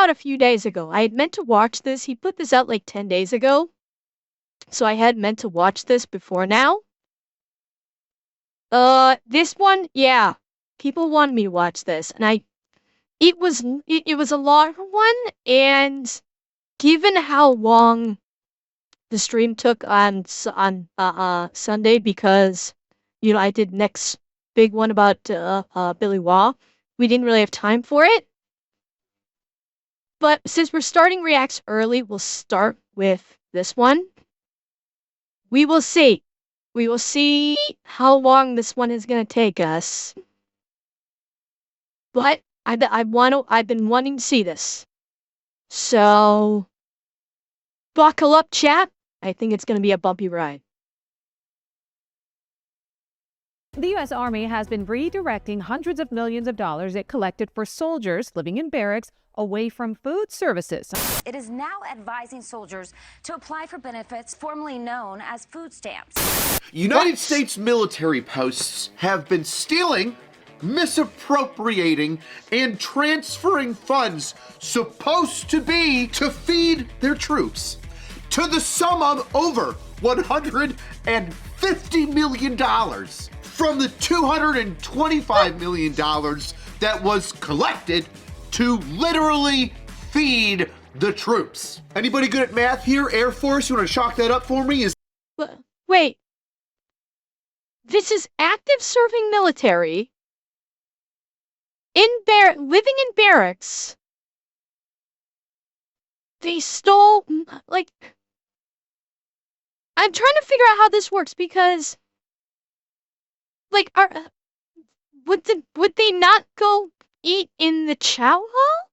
out a few days ago. I had meant to watch this. He put this out like 10 days ago. So I had meant to watch this before now. This one, yeah. People wanted me to watch this, and it was a long one, and given how long the stream took on Sunday, because I did next big one about Billy Wah, we didn't really have time for it. But since we're starting reacts early, we'll start with this one. We will see. We will see how long this one is going to take us. But I've been wanting to see this. So buckle up, chat. I think it's going to be a bumpy ride. The U.S. Army has been redirecting hundreds of millions of dollars it collected for soldiers living in barracks away from food services. It is now advising soldiers to apply for benefits formerly known as food stamps. United States military posts have been stealing, misappropriating, and transferring funds supposed to be to feed their troops to the sum of over $150 million from the $225 million that was collected to literally feed the troops. Anybody good at math here? Air Force, you want to chalk that up for me? Wait. This is active serving military living in barracks. They stole, like, I'm trying to figure out how this works, because, like, would they not go eat in the chow hall?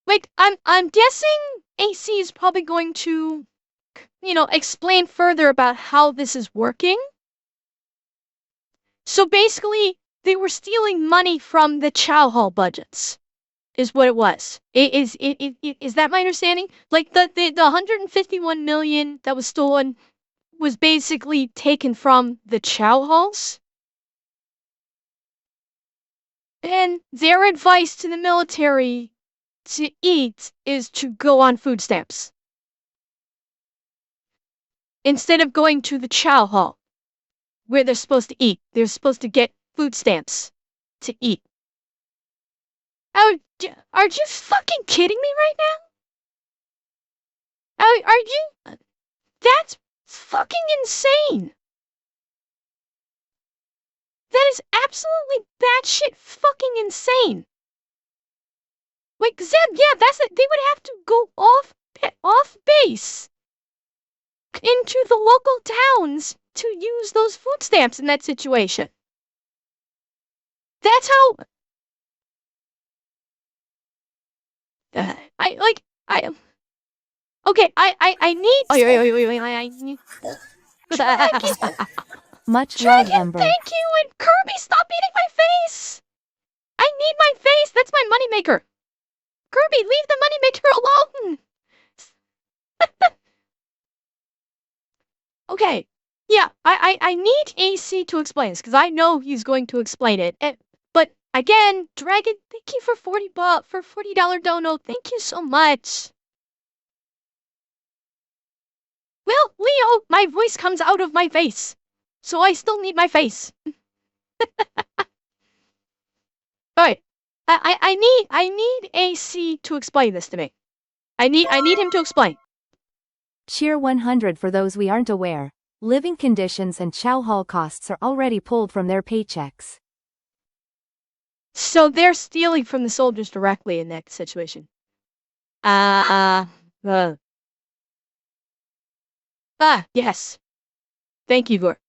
Like, I'm guessing AC is probably going to, explain further about how this is working. So basically, they were stealing money from the chow hall budgets, is what it was. Is that my understanding? Like, the $151 million that was stolen was basically taken from the chow halls? And their advice to the military to eat is to go on food stamps instead of going to the chow hall where they're supposed to eat. They're supposed to get food stamps to eat. Are you fucking kidding me right now? Are you? That's fucking insane. That is absolutely batshit fucking insane. Like, Zeb, yeah, that's it. They would have to go off base into the local towns to use those food stamps in that situation. That's how. Okay, I need. I need. Much love, Dragon, Ember. thank you, and Kirby, stop eating my face! I need my face, that's my moneymaker. Kirby, leave the moneymaker alone! Okay, yeah, I need AC to explain this, because I know he's going to explain it. But, again, Dragon, thank you for $40 dono, thank you so much. Well, Leo, my voice comes out of my face. So I still need my face. Alright. I need AC to explain this to me. I need him to explain. Cheer 100 for those we aren't aware. Living conditions and chow hall costs are already pulled from their paychecks. So they're stealing from the soldiers directly in that situation. Yes. Thank you, Vor.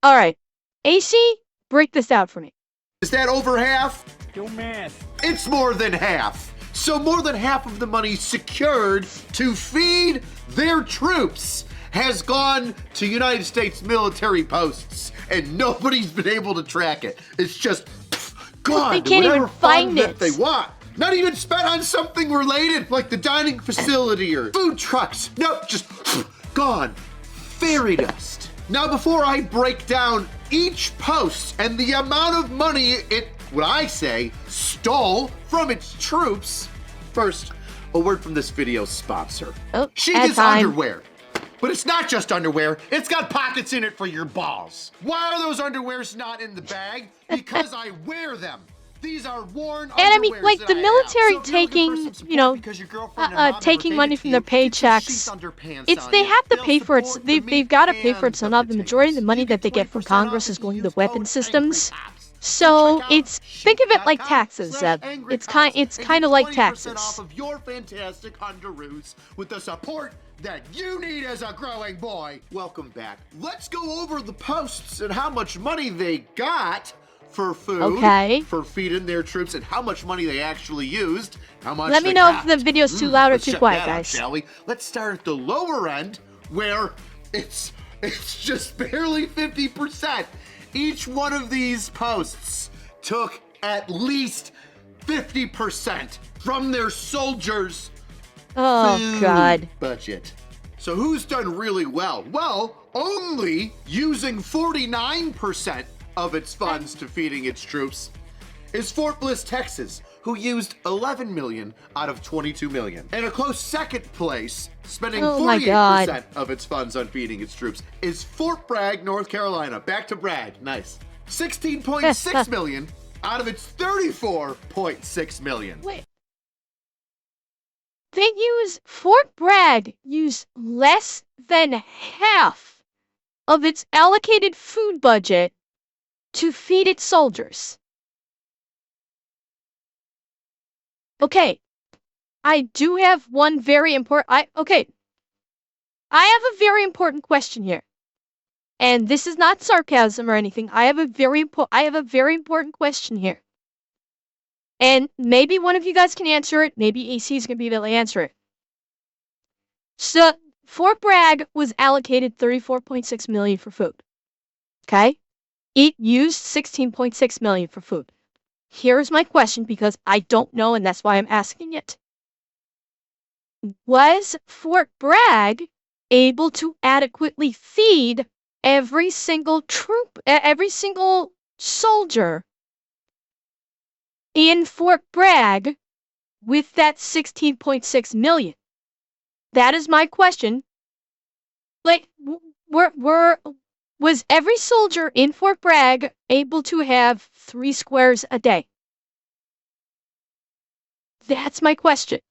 Alright. AC, break this out for me. Is that over half? Do math. It's more than half. So more than half of the money secured to feed their troops has gone to United States military posts, and nobody's been able to track it. It's just gone. They can't even find it. That they want. Not even spent on something related, like the dining facility or food trucks. Nope, just gone. Fairy dust. Now, before I break down each post and the amount of money it what I say, stole from its troops. First, a word from this video's sponsor. Oh, She ad does time. underwear. But it's not just underwear, it's got pockets in it for your balls. Why are those underwears not in the bag? Because I wear them. These are worn And I mean, underwears like, that the I have. military So if you're looking for taking, some you support know, because your girlfriend and mom never taking gave money it to from their you, get some paychecks. sheath underpants It's on they you. have to They'll pay for it. support the They've meat got to pay for it. and So the now the majority of the potatoes. money You that get they get from 20% off Congress if is you going to use the weapon code systems. ANGRYAPPS. So check out it's think of it like taxes. It's kind and get of like 20% taxes. off of your fantastic underoos with the support that you need as a growing boy. Welcome back. Let's go over the posts and how much money they got for food, Okay. for feeding their troops, and how much money they actually used, how much Let me they know if got. the video's too loud or Let's too check quiet, that out, guys. shall we? Let's start at the lower end, where it's just barely 50%. Each one of these posts took at least 50% from their soldiers' Oh food God. budget. So who's done really well? Well, only using 49% of its funds to feeding its troops is Fort Bliss, Texas, who used 11 million out of 22 million. And a close second place, spending Oh my 48% God. of its funds on feeding its troops, is Fort Bragg, North Carolina. Back to Bragg, nice. 16.6 million out of its 34.6 million. Wait. Fort Bragg used less than half of its allocated food budget to feed its soldiers. Okay, I do have one very important. I have a very important question here, and this is not sarcasm or anything. I have a very important question here, and maybe one of you guys can answer it. Maybe AC is gonna be able to answer it. So Fort Bragg was allocated 34.6 million for food. Okay, it used 16.6 million for food. Here's my question because I don't know, and that's why I'm asking it. Was Fort Bragg able to adequately feed every single troop, every single soldier in Fort Bragg with that 16.6 million? That is my question. Like, was every soldier in Fort Bragg able to have 3 squares a day? That's my question.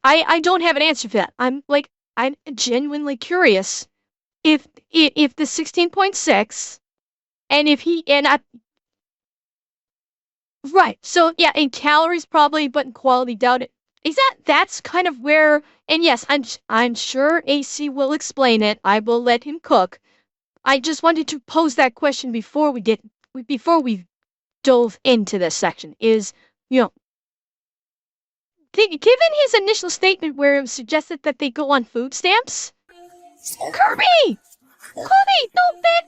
I don't have an answer for that. I'm genuinely curious if the 16.6 and if he and I right. So yeah, in calories probably, but in quality doubt it. That's kind of where, and yes, I'm sure AC will explain it. I will let him cook. I just wanted to pose that question before we dove into this section. Is, you know, given his initial statement where it was suggested that they go on food stamps, Kirby, no, man,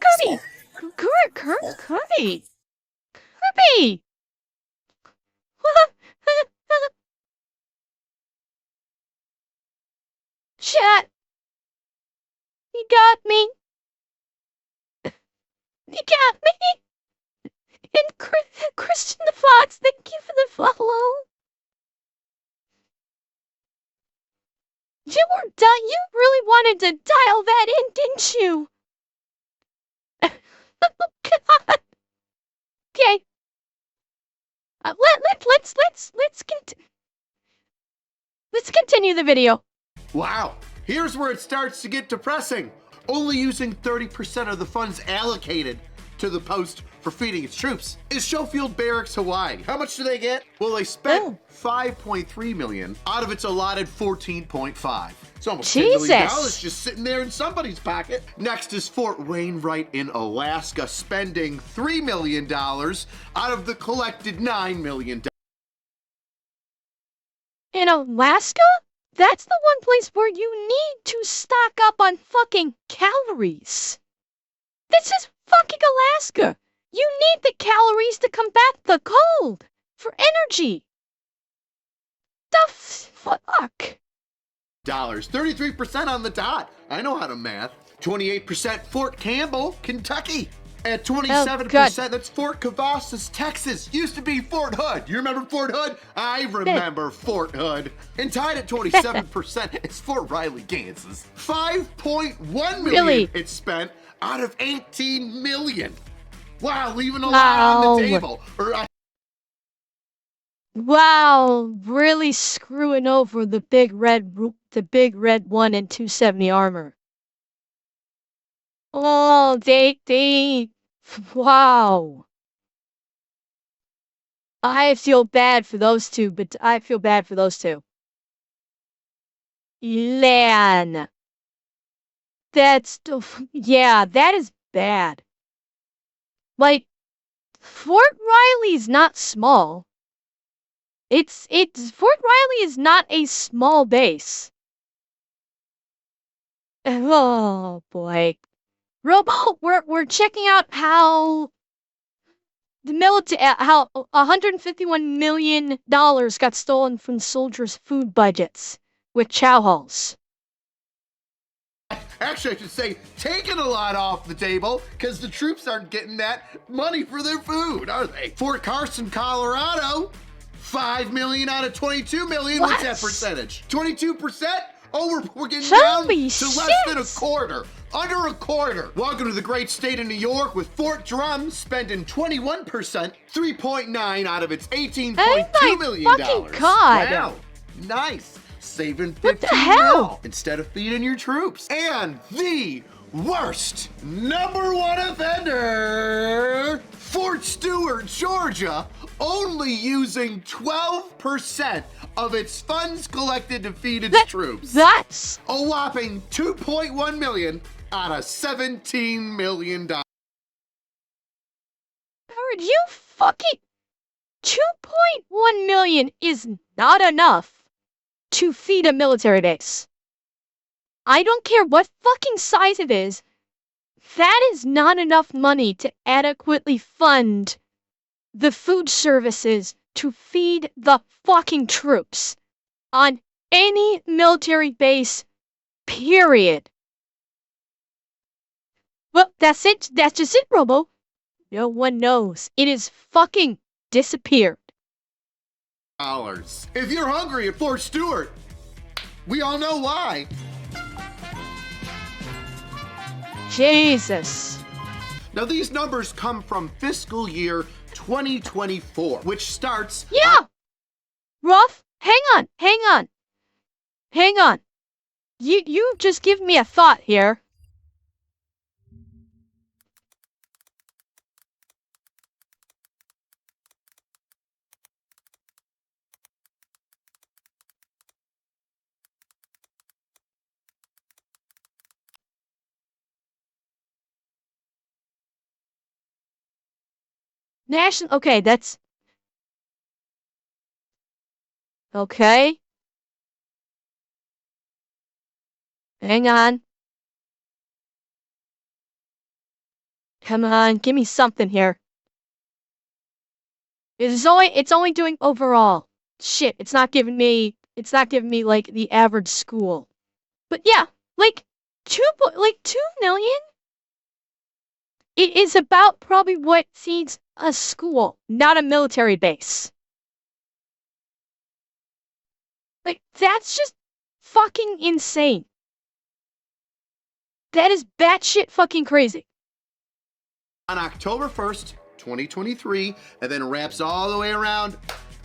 Kirby. Chat, he got me. He got me. And Christian the Fox, thank you for the follow. You really wanted to dial that in, didn't you? God. Okay. Let's continue the video. Wow, here's where it starts to get depressing. Only using 30% of the funds allocated to the post for feeding its troops is Schofield Barracks, Hawaii. How much do they get? Well, they spent 5.3 million out of its allotted 14.5. It's almost $10 million just sitting there in somebody's pocket. Next is Fort Wainwright in Alaska, spending $3 million out of the collected $9 million. In Alaska? That's the one place where you need to stock up on fucking calories. This is fucking Alaska. You need the calories to combat the cold for energy. The fuck? Dollars, 33% on the dot. I know how to math. 28% Fort Campbell, Kentucky. At 27%, that's Fort Cavazos, Texas. Used to be Fort Hood. You remember Fort Hood? I remember Fort Hood. And tied at 27% is Fort Riley, Kansas. 5.1 million Really? it's spent out of 18 million. Wow, leaving a lot on the table. Wow, really screwing over the big red 1 and 270 armor. Oh, wow. I feel bad for those two, but I feel bad for those two. Lan. Yeah, that is bad. Like, Fort Riley's not small. Fort Riley is not a small base. Oh boy. Robo, we're checking out how the military, how $151 million got stolen from soldiers' food budgets with chow halls. Actually, I should say, taking a lot off the table because the troops aren't getting that money for their food, are they? Fort Carson, Colorado, 5 million out of 22 million. What? What's that percentage? 22%? Oh, we're getting down to less than a quarter. Under a quarter. Welcome to the great state of New York with Fort Drum spending 21%, 3.9 out of its $18.2 million. Fucking God. Wow, nice. Saving What the 15 hell? mil instead of feeding your troops. And the worst #1 offender, Fort Stewart, Georgia, only using 12% of its funds collected to feed its troops. That's A whopping 2.1 million out of $17 million. Howard, you fucking 2.1 million is not enough to feed a military base. I don't care what fucking size it is. That is not enough money to adequately fund the food services to feed the fucking troops on any military base, period. Well, that's it. That's just it, Robo. No one knows. It is fucking disappeared. If you're hungry at Fort Stewart, we all know why. Jesus. Now, these numbers come from fiscal year 2024, which starts... Yeah! Ruff, hang on. You just give me a thought here. Okay, that's... Okay. Hang on. Come on, give me something here. It's only doing overall. Shit, it's not giving me like the average school. But yeah, like 2 million? It is about probably what feeds a school, not a military base. Like, that's just fucking insane. That is batshit fucking crazy. On October 1st, 2023, and then wraps all the way around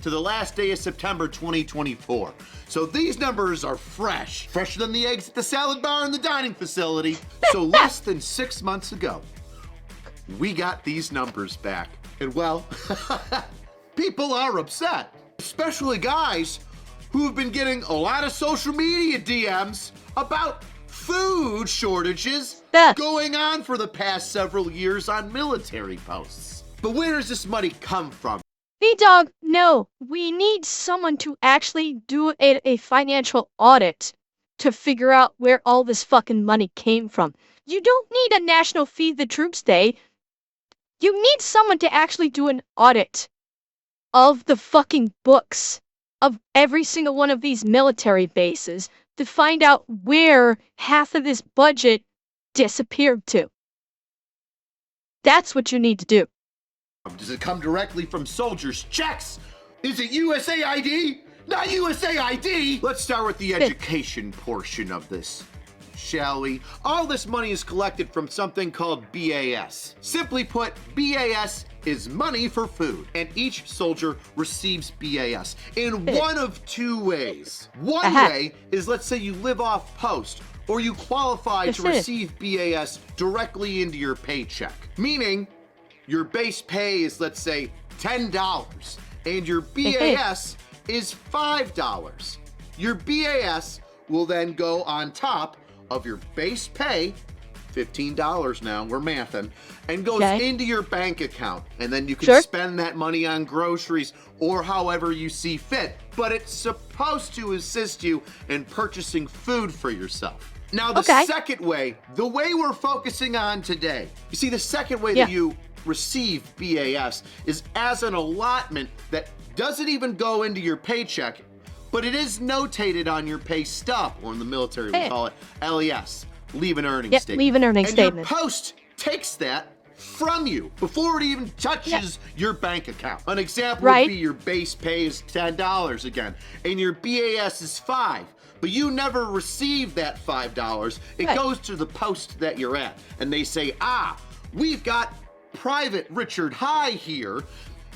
to the last day of September 2024. So these numbers are fresh. Fresher than the eggs at the salad bar in the dining facility. So less than 6 months ago, we got these numbers back. And well, people are upset. Especially guys who have been getting a lot of social media DMs about food shortages going on for the past several years on military posts. But where does this money come from? V-Dog, no. We need someone to actually do a financial audit to figure out where all this fucking money came from. You don't need a National Feed the Troops Day. You need someone to actually do an audit of the fucking books of every single one of these military bases to find out where half of this budget disappeared to. That's what you need to do. Does it come directly from soldiers' checks? Is it USAID? Not USAID! Let's start with the education portion of this, shall we? All this money is collected from something called BAS. Simply put, BAS is money for food, and each soldier receives BAS in one of two ways. One way is, let's say you live off post, or you qualify to receive BAS directly into your paycheck, meaning your base pay is, let's say, $10, and your BAS is $5. Your BAS will then go on top of your base pay, $15 now, we're mathing, and goes into your bank account. And then you can spend that money on groceries or however you see fit. But it's supposed to assist you in purchasing food for yourself. Now, the second way, the way we're focusing on today, you see, the second way that you receive BAS is as an allotment that doesn't even go into your paycheck, but it is notated on your pay stub, or in the military we call it LES, leave an earning statement. Leave an earning statement. Your post takes that from you before it even touches your bank account. An example would be your base pay is $10 again, and your BAS is $5. But you never receive that $5. It goes to the post that you're at, and they say, we've got Private Richard High here.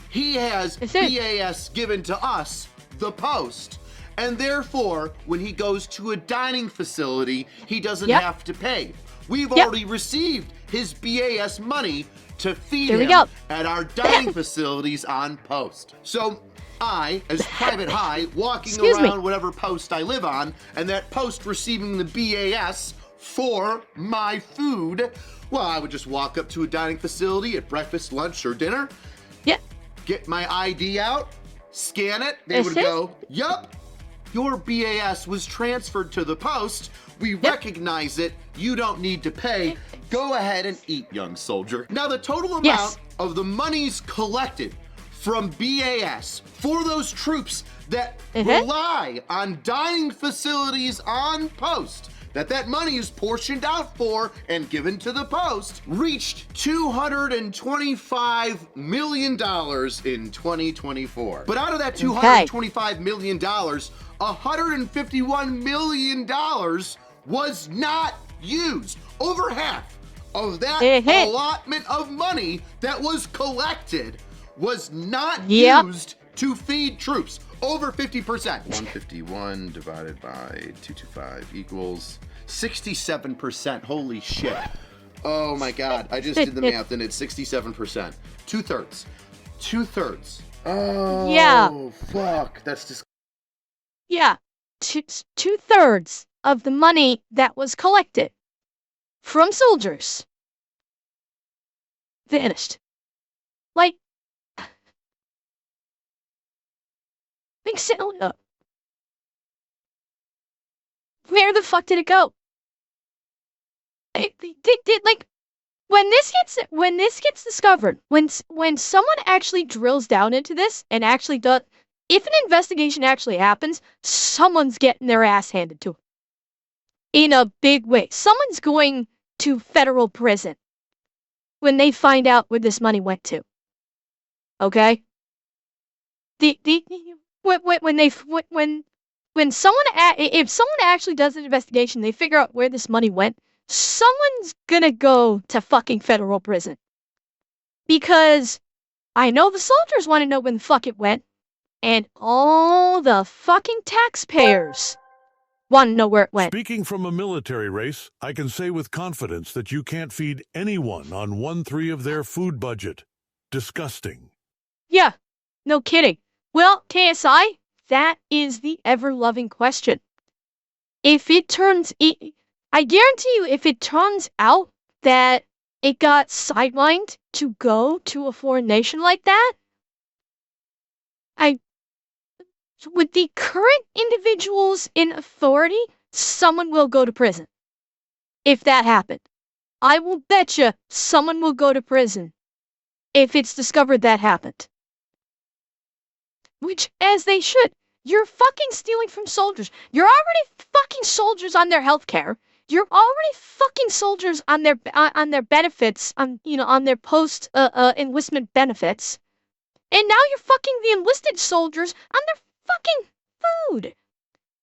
He has BAS given to us, the post, and therefore, when he goes to a dining facility, he doesn't have to pay. We've already received his BAS money to feed him at our dining facilities on post. So I, as Private High, walking around whatever post I live on, and that post receiving the BAS for my food, well, I would just walk up to a dining facility at breakfast, lunch, or dinner, get my ID out, scan it, they would go, yup, your BAS was transferred to the post, we recognize it, you don't need to pay, go ahead and eat, young soldier. Now, the total amount of the monies collected from BAS for those troops that rely on dining facilities on post, that money is portioned out for and given to the post, reached $225 million in 2024. But out of that $225 million, $151 million was not used. Over half of that allotment of money that was collected was not used to feed troops. Over 50%. 151 divided by 225 equals 67%. Holy shit. Oh my God. I just did the math and it's 67%. Two-thirds. Two-thirds. Oh, fuck. That's just... Yeah. Two-thirds of the money that was collected from soldiers vanished. Like, where the fuck did it go? Like, when this gets discovered, when someone actually drills down into this and actually does, if an investigation actually happens, someone's getting their ass handed to them. In a big way. Someone's going to federal prison when they find out where this money went to. Okay? When someone actually does an investigation, they figure out where this money went, someone's gonna go to fucking federal prison. Because I know the soldiers want to know when the fuck it went, and all the fucking taxpayers want to know where it went. Speaking from a military race, I can say with confidence that you can't feed anyone on 1/3 of their food budget. Disgusting. Yeah, no kidding. Well, KSI, that is the ever-loving question. I guarantee you, if it turns out that it got sidelined to go to a foreign nation like that, with the current individuals in authority, someone will go to prison. If that happened. I will bet you someone will go to prison if it's discovered that happened. Which, as they should. You're fucking stealing from soldiers. You're already fucking soldiers on their health care. you're already fucking soldiers on their benefits, on their post enlistment benefits, and now you're fucking the enlisted soldiers on their fucking food.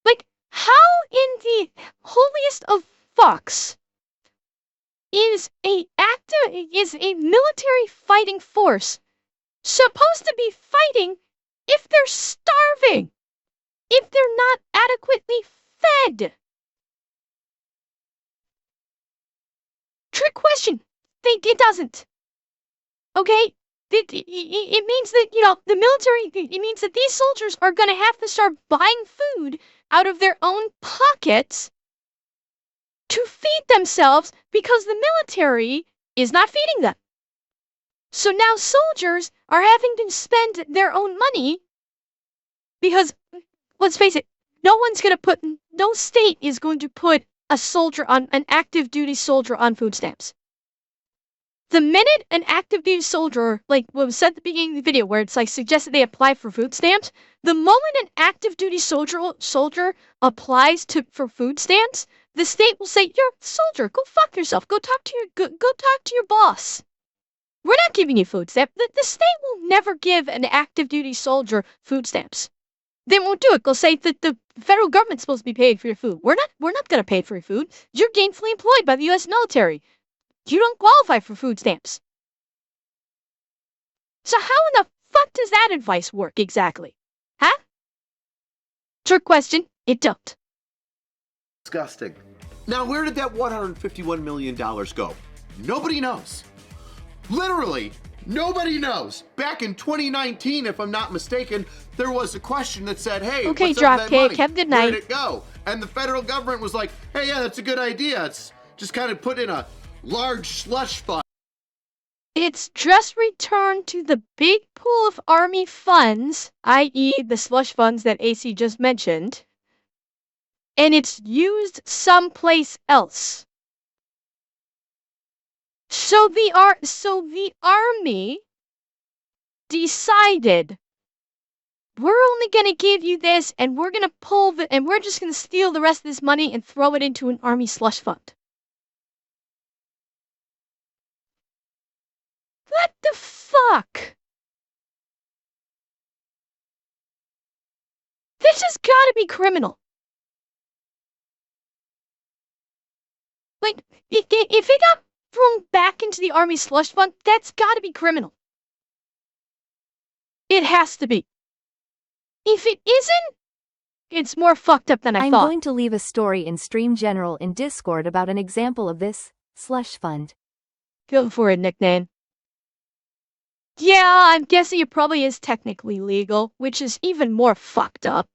Like, how in the holiest of fucks is a military fighting force supposed to be fighting if they're starving, if they're not adequately fed? Trick question. It doesn't. Okay? It means that, the military, it means that these soldiers are going to have to start buying food out of their own pockets to feed themselves because the military is not feeding them. So now soldiers are having to spend their own money because, let's face it, no state is going to put an active duty soldier on food stamps. The minute an active duty soldier, like what was said at the beginning of the video, where it's like suggested they apply for food stamps, the moment an active duty soldier applies for food stamps, the state will say, "You're a soldier. Go fuck yourself. Go talk to your boss. We're not giving you food stamps." The state will never give an active duty soldier food stamps. They won't do it. They'll say that the federal government's supposed to be paid for your food. We're not going to pay for your food. You're gainfully employed by the U.S. military. You don't qualify for food stamps. So how in the fuck does that advice work exactly? Huh? Trick question. It don't. Disgusting. Now, where did that $151 million go? Nobody knows. Literally, nobody knows. Back in 2019, if I'm not mistaken, there was a question that said, "Hey, okay, what's up with that money? Have a good night. Where did it go?" And the federal government was like, "Hey, yeah, that's a good idea. It's just kind of put in a large slush fund." It's just returned to the big pool of Army funds, i.e. the slush funds that AC just mentioned, and it's used someplace else. So the Army decided, we're only gonna give you this, and we're gonna and we're just gonna steal the rest of this money and throw it into an Army slush fund. What the fuck? This has gotta be criminal. Like, if it got thrown back into the Army slush fund, that's gotta be criminal. It has to be. If it isn't, it's more fucked up than I thought. I'm going to leave a story in Stream General in Discord about an example of this slush fund. Go for it, nickname. Yeah, I'm guessing it probably is technically legal, which is even more fucked up.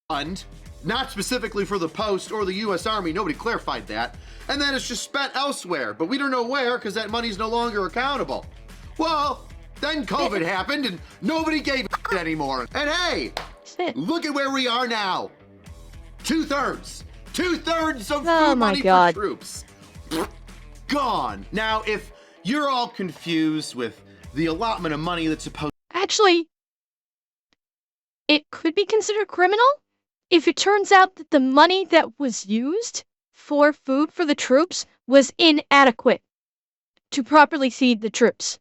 Fund, not specifically for the Post or the U.S. Army, nobody clarified that, and then it's just spent elsewhere, but we don't know where because that money's no longer accountable. Well, then COVID happened and nobody gave it anymore. And hey, look at where we are now. Two-thirds of food money for troops. Gone. Now, if you're all confused with the allotment of money that's supposed... Actually, it could be considered criminal if it turns out that the money that was used for food for the troops was inadequate to properly feed the troops.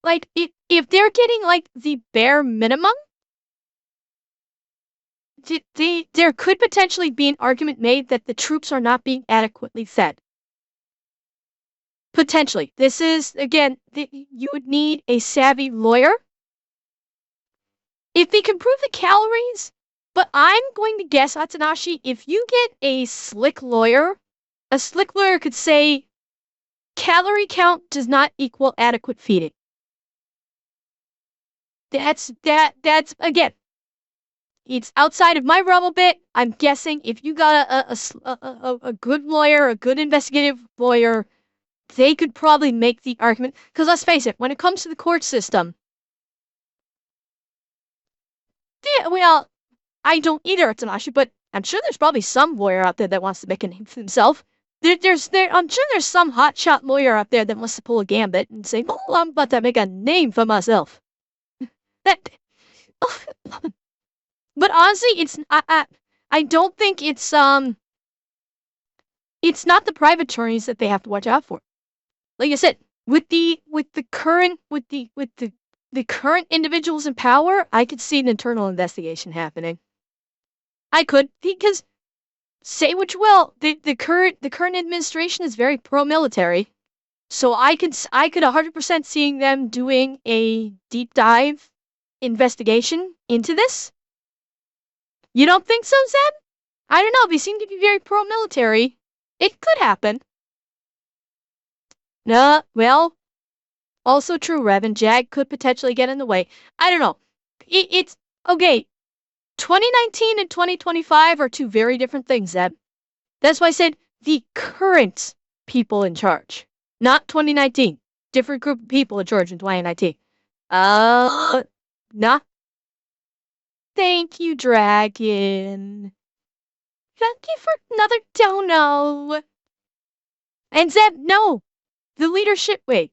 Like, if they're getting, like, the bare minimum, there could potentially be an argument made that the troops are not being adequately fed. Potentially. This is, again, you would need a savvy lawyer. If they can prove the calories, but I'm going to guess, Atsunashi, if you get a slick lawyer could say, calorie count does not equal adequate feeding. That's, again, it's outside of my realm a bit. I'm guessing if you got a good lawyer, a good investigative lawyer, they could probably make the argument. Because let's face it, when it comes to the court system, yeah, well, I don't either, Tanashi, but I'm sure there's probably some lawyer out there that wants to make a name for himself. I'm sure there's some hotshot lawyer out there that wants to pull a gambit and say, "Oh, I'm about to make a name for myself." But honestly, it's I don't think it's not the private attorneys that they have to watch out for. Like I said, with the current individuals in power, I could see an internal investigation happening. I could, because say what you will, the current administration is very pro-military, so I could 100% seeing them doing a deep dive investigation into this. You don't think so, Zeb? I don't know. They seem to be very pro-military. It could happen. No, well, also true, Revan. Jag could potentially get in the way. I don't know. It's okay. 2019 and 2025 are two very different things, Zeb. That's why I said the current people in charge, not 2019. Different group of people in charge in 2019. Nah. Thank you, Dragon. Thank you for another dono. And Zeb, no. The leadership, wait,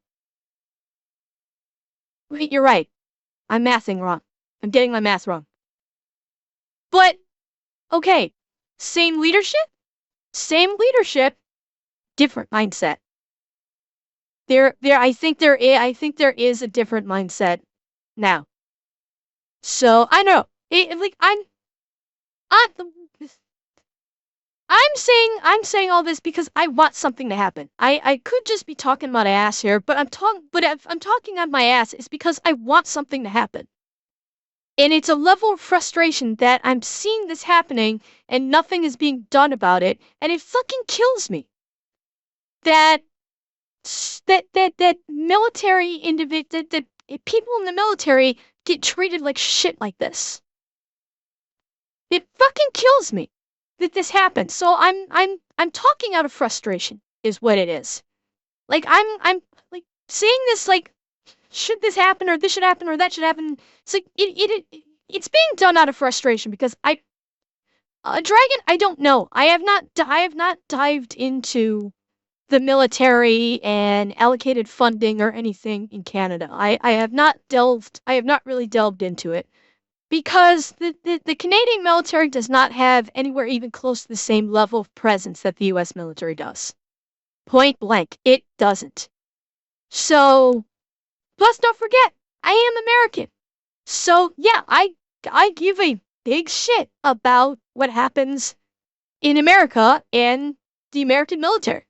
you're right. I'm mathing wrong. I'm getting my math wrong. But, okay, same leadership, different mindset. I think there is a different mindset now. So I know. I'm saying all this because I want something to happen. I could just be talking my ass here, but if I'm talking on my ass, it's because I want something to happen. And it's a level of frustration that I'm seeing this happening and nothing is being done about it, and it fucking kills me. That military that people in the military get treated like shit like this. It fucking kills me that this happens. So I'm talking out of frustration is what it is. Like I'm like saying this like, should this happen or this should happen or that should happen. It's like it's being done out of frustration because Dragon, I don't know. I have not dived into the military and allocated funding or anything in Canada. I have not really delved into it. Because the Canadian military does not have anywhere even close to the same level of presence that the US military does. Point blank, it doesn't. So, plus don't forget, I am American. So, yeah, I give a big shit about what happens in America and the American military.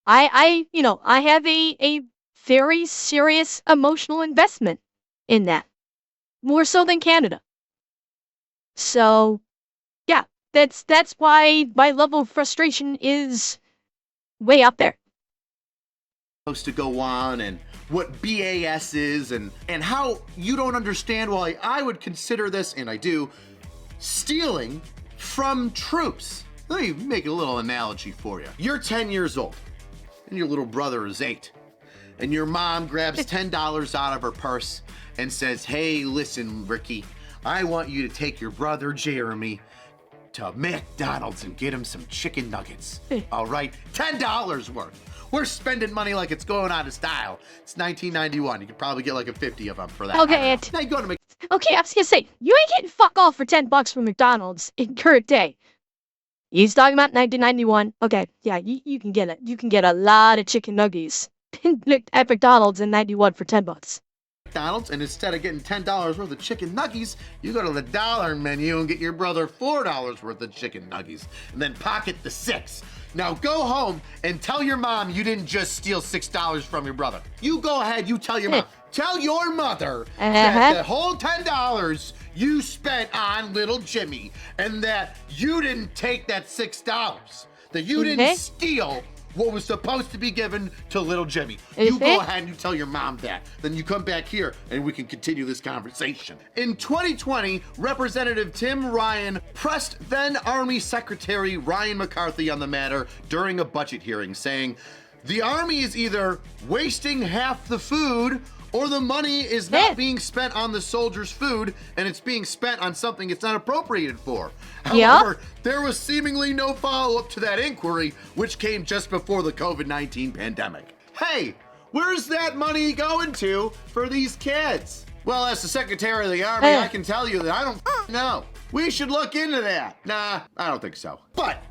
I have a very serious emotional investment in that. More so than Canada. So, yeah, that's why my level of frustration is way up there. Supposed to go on and what BAS is and how you don't understand why I would consider this, and I do, stealing from troops. Let me make a little analogy for you. You're 10 years old and your little brother is 8 and your mom grabs $10 out of her purse and says, hey, listen, Ricky, I want you to take your brother Jeremy to McDonald's and get him some chicken nuggets. All right, $10 worth. We're spending money like it's going out of style. It's 1991. You could probably get like a 50 of them for that. Okay, now you go to okay, I was gonna say, you ain't getting fuck all for $10 from McDonald's in current day. He's talking about 1991. Okay, yeah, you can get it. You can get a lot of chicken nuggets at McDonald's in 91 for $10. McDonald's, and instead of getting $10 worth of chicken nuggies, you go to the dollar menu and get your brother $4 worth of chicken nuggies, and then pocket the $6. Now go home and tell your mom you didn't just steal $6 from your brother. You go ahead, you tell your mom. Tell your mother that the whole $10 you spent on little Jimmy, and that you didn't take that $6, that you didn't steal what was supposed to be given to little Jimmy. You go ahead and you tell your mom that. Then you come back here and we can continue this conversation. In 2020, Representative Tim Ryan pressed then Army Secretary Ryan McCarthy on the matter during a budget hearing, saying, the Army is either wasting half the food or the money is not being spent on the soldiers' food and it's being spent on something it's not appropriated for. However, there was seemingly no follow-up to that inquiry, which came just before the COVID-19 pandemic. Hey, where's that money going to for these kids? Well, as the Secretary of the Army, I can tell you that I don't know. We should look into that. Nah, I don't think so. But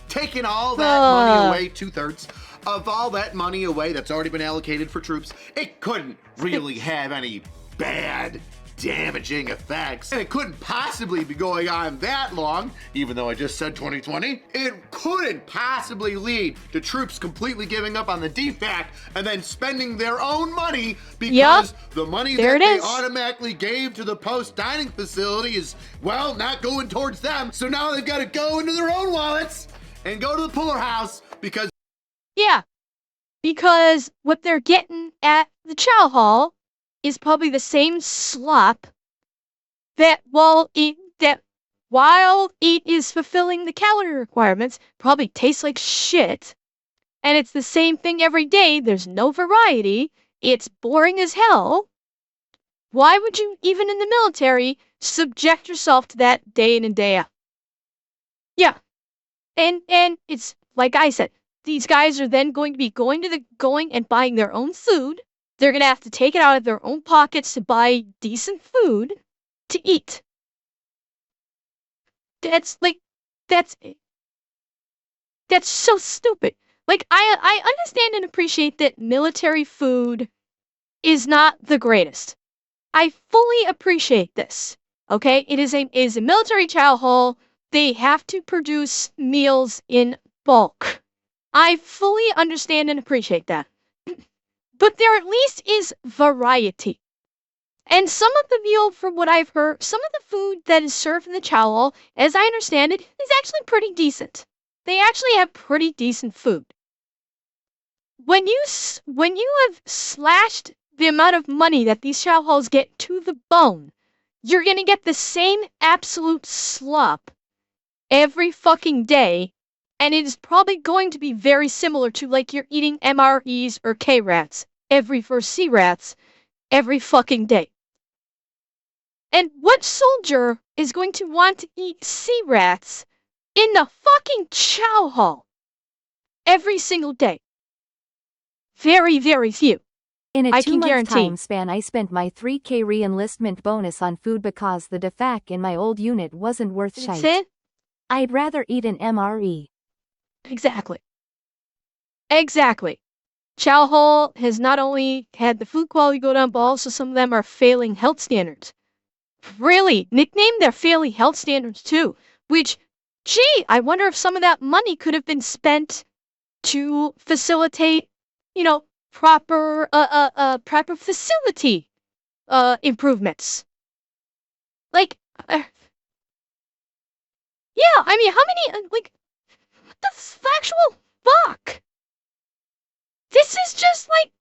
taking all that money away, 2/3 of all that money away that's already been allocated for troops, it couldn't really have any bad, damaging effects. And it couldn't possibly be going on that long, even though I just said 2020. It couldn't possibly lead to troops completely giving up on the DFAC and then spending their own money because the money that they automatically gave to the post dining facility is, well, not going towards them. So now they've got to go into their own wallets and go to the poorhouse because... Yeah, because what they're getting at the Chow Hall is probably the same slop that while it is fulfilling the calorie requirements, probably tastes like shit. And it's the same thing every day. There's no variety. It's boring as hell. Why would you, even in the military, subject yourself to that day in and day out? Yeah. And it's like I said, these guys are then going to be going and buying their own food. They're going to have to take it out of their own pockets to buy decent food to eat. That's so stupid. Like, I understand and appreciate that military food is not the greatest. I fully appreciate this. Okay? It is a military chow hall. They have to produce meals in bulk. I fully understand and appreciate that. But there at least is variety. And some of the meal, from what I've heard, some of the food that is served in the chow hall, as I understand it, is actually pretty decent. They actually have pretty decent food. When you have slashed the amount of money that these chow halls get to the bone, you're gonna get the same absolute slop every fucking day, and it is probably going to be very similar to like you're eating MREs or K-rats or C-rats every fucking day. And what soldier is going to want to eat C-rats in the fucking chow hall every single day? Very, very few. In a I can 2-month guarantee. time span, I spent my 3K re-enlistment bonus on food because the DFAC in my old unit wasn't worth That's shite. it? I'd rather eat an MRE. Exactly. Exactly. Chow Hall has not only had the food quality go down, but also some of them are failing health standards. Really, nicknamed their failing health standards too, which, gee, I wonder if some of that money could have been spent to facilitate, proper facility improvements. Like, yeah, I mean, how many, what the actual fuck? This is just like...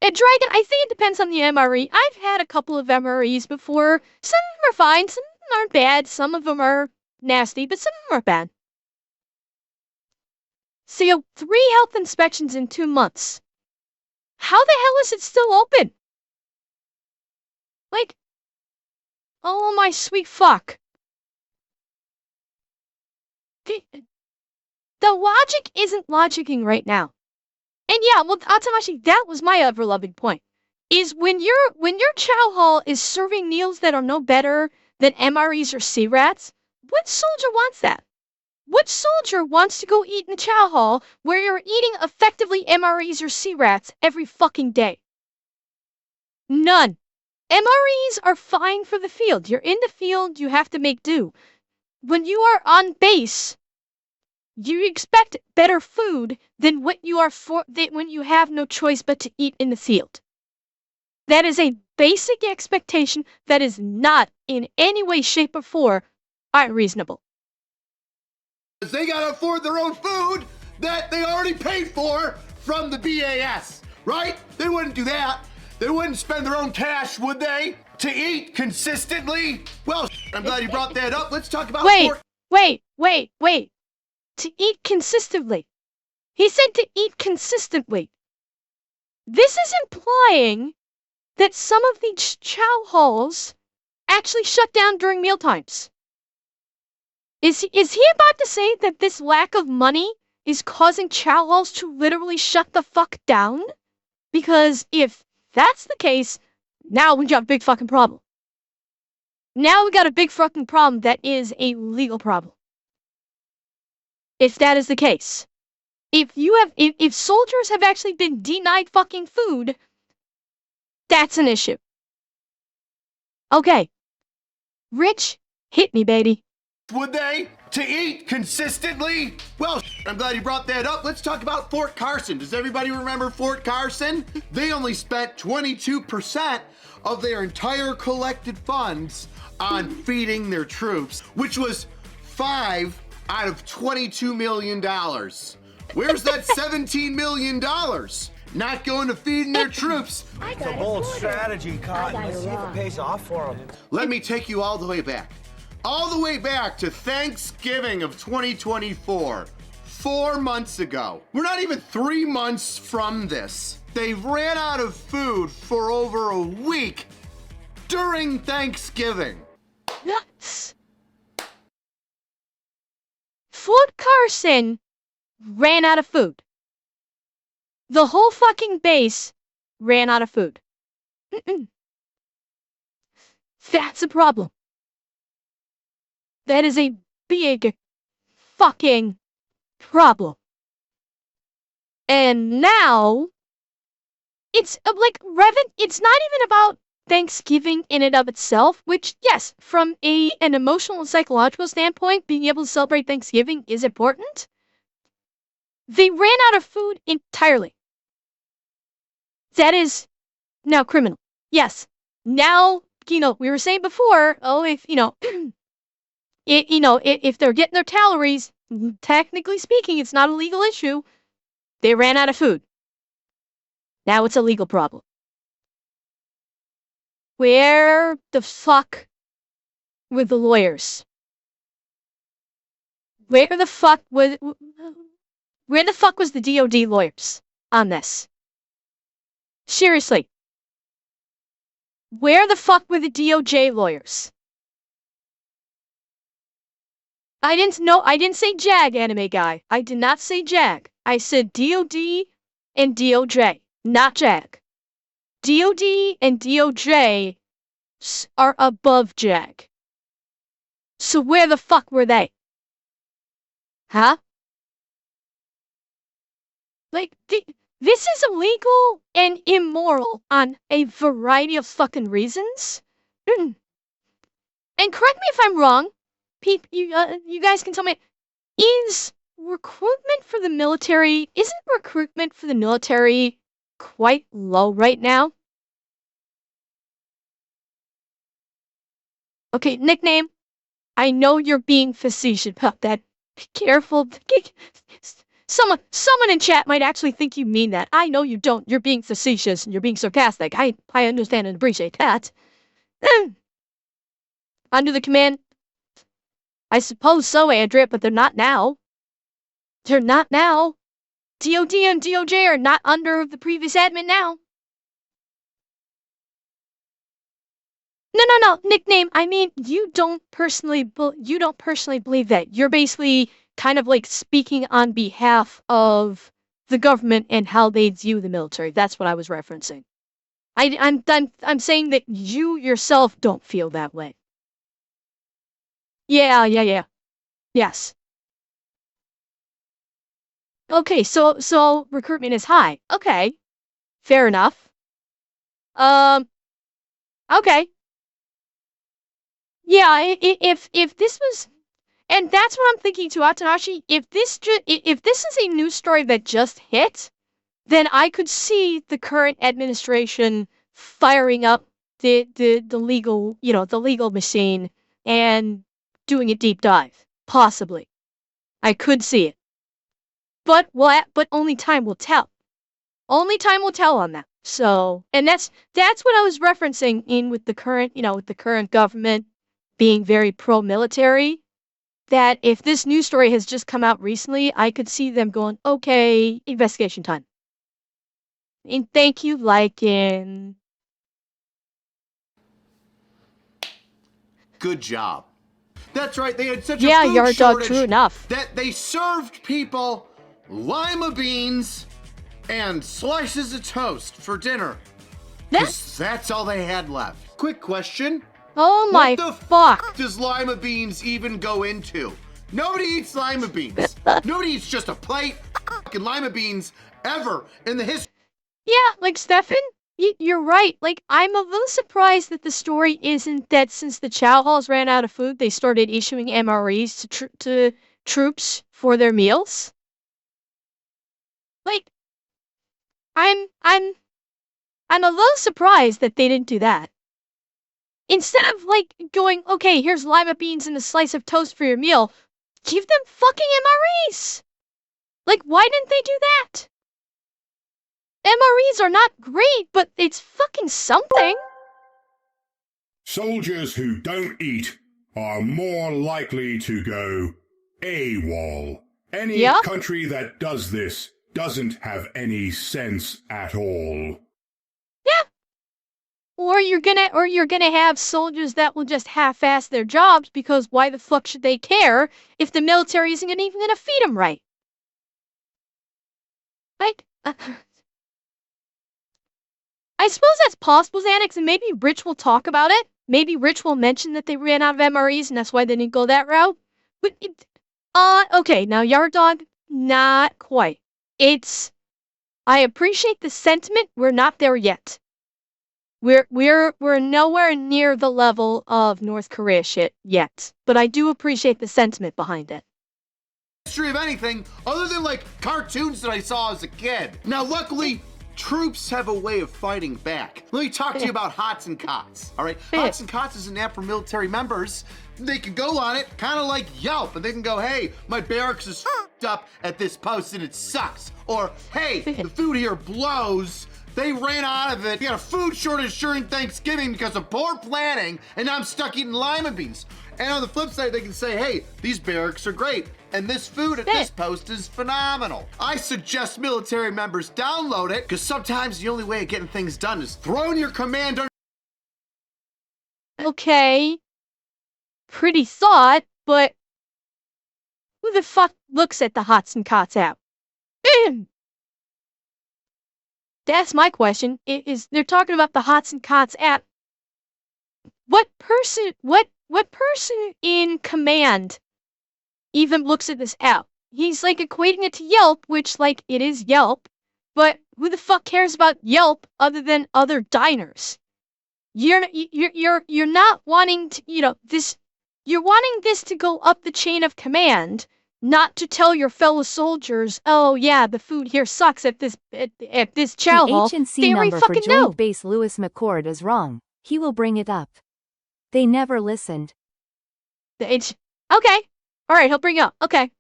At Dragon, I think it depends on the MRE. I've had a couple of MREs before. Some of them are fine, some of them aren't bad, some of them are nasty, but some of them are bad. So, 3 health inspections in 2 months. How the hell is it still open? Like, oh my sweet fuck. The logic isn't logicking right now. And yeah, well, Atamashi, that was my ever-loving point. Is when your chow hall is serving meals that are no better than MREs or C-rats, what soldier wants that? What soldier wants to go eat in a chow hall where you're eating effectively MREs or C-rats every fucking day? None. MREs are fine for the field. You're in the field, you have to make do. When you are on base, you expect better food than when you have no choice but to eat in the field. That is a basic expectation that is not in any way, shape, or form unreasonable. They gotta afford their own food that they already paid for from the BAS, right? They wouldn't do that. They wouldn't spend their own cash, would they? To eat consistently? Well, I'm glad you brought that up. Let's talk about... Wait. To eat consistently. He said to eat consistently. This is implying that some of these chow halls actually shut down during mealtimes. Is he about to say that this lack of money is causing chow halls to literally shut the fuck down? Because if that's the case, Now we got a big fucking problem. Now we got a big fucking problem that is a legal problem. If that is the case. If soldiers have actually been denied fucking food, that's an issue. Okay. Rich, hit me, baby. Would they? To eat consistently? Well, I'm glad you brought that up. Let's talk about Fort Carson. Does everybody remember Fort Carson? They only spent 22% of their entire collected funds on feeding their troops, which was 5 out of $22 million. Where's that $17 million? Not going to feeding their troops. It's a bold strategy, Cotton. Let's see if it pays off for them. Let me take you all the way back. All the way back to Thanksgiving of 2024, 4 months ago. We're not even 3 months from this. They ran out of food for over a week during Thanksgiving. Nuts. Fort Carson ran out of food. The whole fucking base ran out of food. That's a problem. That is a big fucking problem. And now, it's like, it's not even about Thanksgiving in and of itself, which, yes, from an emotional and psychological standpoint, being able to celebrate Thanksgiving is important. They ran out of food entirely. That is now criminal. Yes. Now, we were saying before, if they're getting their calories, technically speaking, it's not a legal issue. They ran out of food. Now it's a legal problem. Where the fuck were the lawyers? Where the fuck was the DOD lawyers on this? Seriously. Where the fuck were the DOJ lawyers? I didn't say JAG, anime guy. I did not say JAG. I said DOD and DOJ, not JAG. DOD and DOJ are above JAG. So where the fuck were they? Huh? Like, this is illegal and immoral on a variety of fucking reasons. And correct me if I'm wrong. You guys can tell me, isn't recruitment for the military quite low right now? Okay, nickname. I know you're being facetious about that. Be careful. Someone in chat might actually think you mean that. I know you don't. You're being facetious and you're being sarcastic. I understand and appreciate that. Under the command, I suppose so, Andrea, but they're not now. They're not now. DOD and DOJ are not under the previous admin now. No, nickname. I mean, you don't personally believe that. You're basically kind of like speaking on behalf of the government and how they view the military. That's what I was referencing. I'm saying that you yourself don't feel that way. Yeah. Yes. Okay, so recruitment is high. Okay. Fair enough. Okay. Yeah, if this was, and that's what I'm thinking too, Atanashi, if this is a news story that just hit, then I could see the current administration firing up the legal, the legal machine and doing a deep dive, possibly. I could see it. But only time will tell. Only time will tell on that. So, and that's what I was referencing in with the current government being very pro-military, that if this news story has just come out recently, I could see them going, okay, investigation time. And thank you, Lycan. Good job. That's right, they had such a yard food dog, shortage true enough. that they served people lima beans and slices of toast for dinner. 'Cause that's all they had left. Quick question. Oh my What the fuck. does lima beans even go into? Nobody eats lima beans. Nobody eats just a plate of fucking lima beans ever in the history. Yeah, like, Stefan, you're right. Like, I'm a little surprised that the story isn't that since the Chow halls ran out of food, they started issuing MREs to troops for their meals. Like, I'm a little surprised that they didn't do that. Instead of, like, going, okay, here's lima beans and a slice of toast for your meal, give them fucking MREs! Like, why didn't they do that? MREs are not great, but it's fucking something. Soldiers who don't eat are more likely to go AWOL. Any Yep. country that does this doesn't have any sense at all. Yeah. Or you're gonna have soldiers that will just half-ass their jobs because why the fuck should they care if the military isn't even gonna feed them right? Right? I suppose that's possible, Xanax, and maybe Rich will talk about it. Maybe Rich will mention that they ran out of MREs and that's why they didn't go that route. But okay, now Yard Dog, not quite. I appreciate the sentiment. We're not there yet. We're nowhere near the level of North Korea shit yet, but I do appreciate the sentiment behind it. History of anything other than like cartoons that I saw as a kid. Now, luckily, troops have a way of fighting back. Let me talk to you about Hots and Cots. All right, Hots and Cots is an app for military members. They can go on it, kind of like Yelp, and they can go, hey, my barracks is f***ed up at this post and it sucks. Or, hey, the food here blows. They ran out of it. We got a food shortage during Thanksgiving because of poor planning, and now I'm stuck eating lima beans. And on the flip side, they can say, hey, these barracks are great, and this food at this post is phenomenal. I suggest military members download it, because sometimes the only way of getting things done is throwing your command under. Okay. Pretty thought, but who the fuck looks at the Hots and Cots app? That's my question. They're talking about the Hots and Cots app. What person in command even looks at this app? He's like equating it to Yelp, which like it is Yelp, but who the fuck cares about Yelp other than other diners? You're not wanting to, this. You're wanting this to go up the chain of command, not to tell your fellow soldiers, oh yeah, the food here sucks at this chow hall. The H&C number for Joint Base Lewis McCord is wrong. He will bring it up. They never listened. Okay. Alright, he'll bring it up. Okay.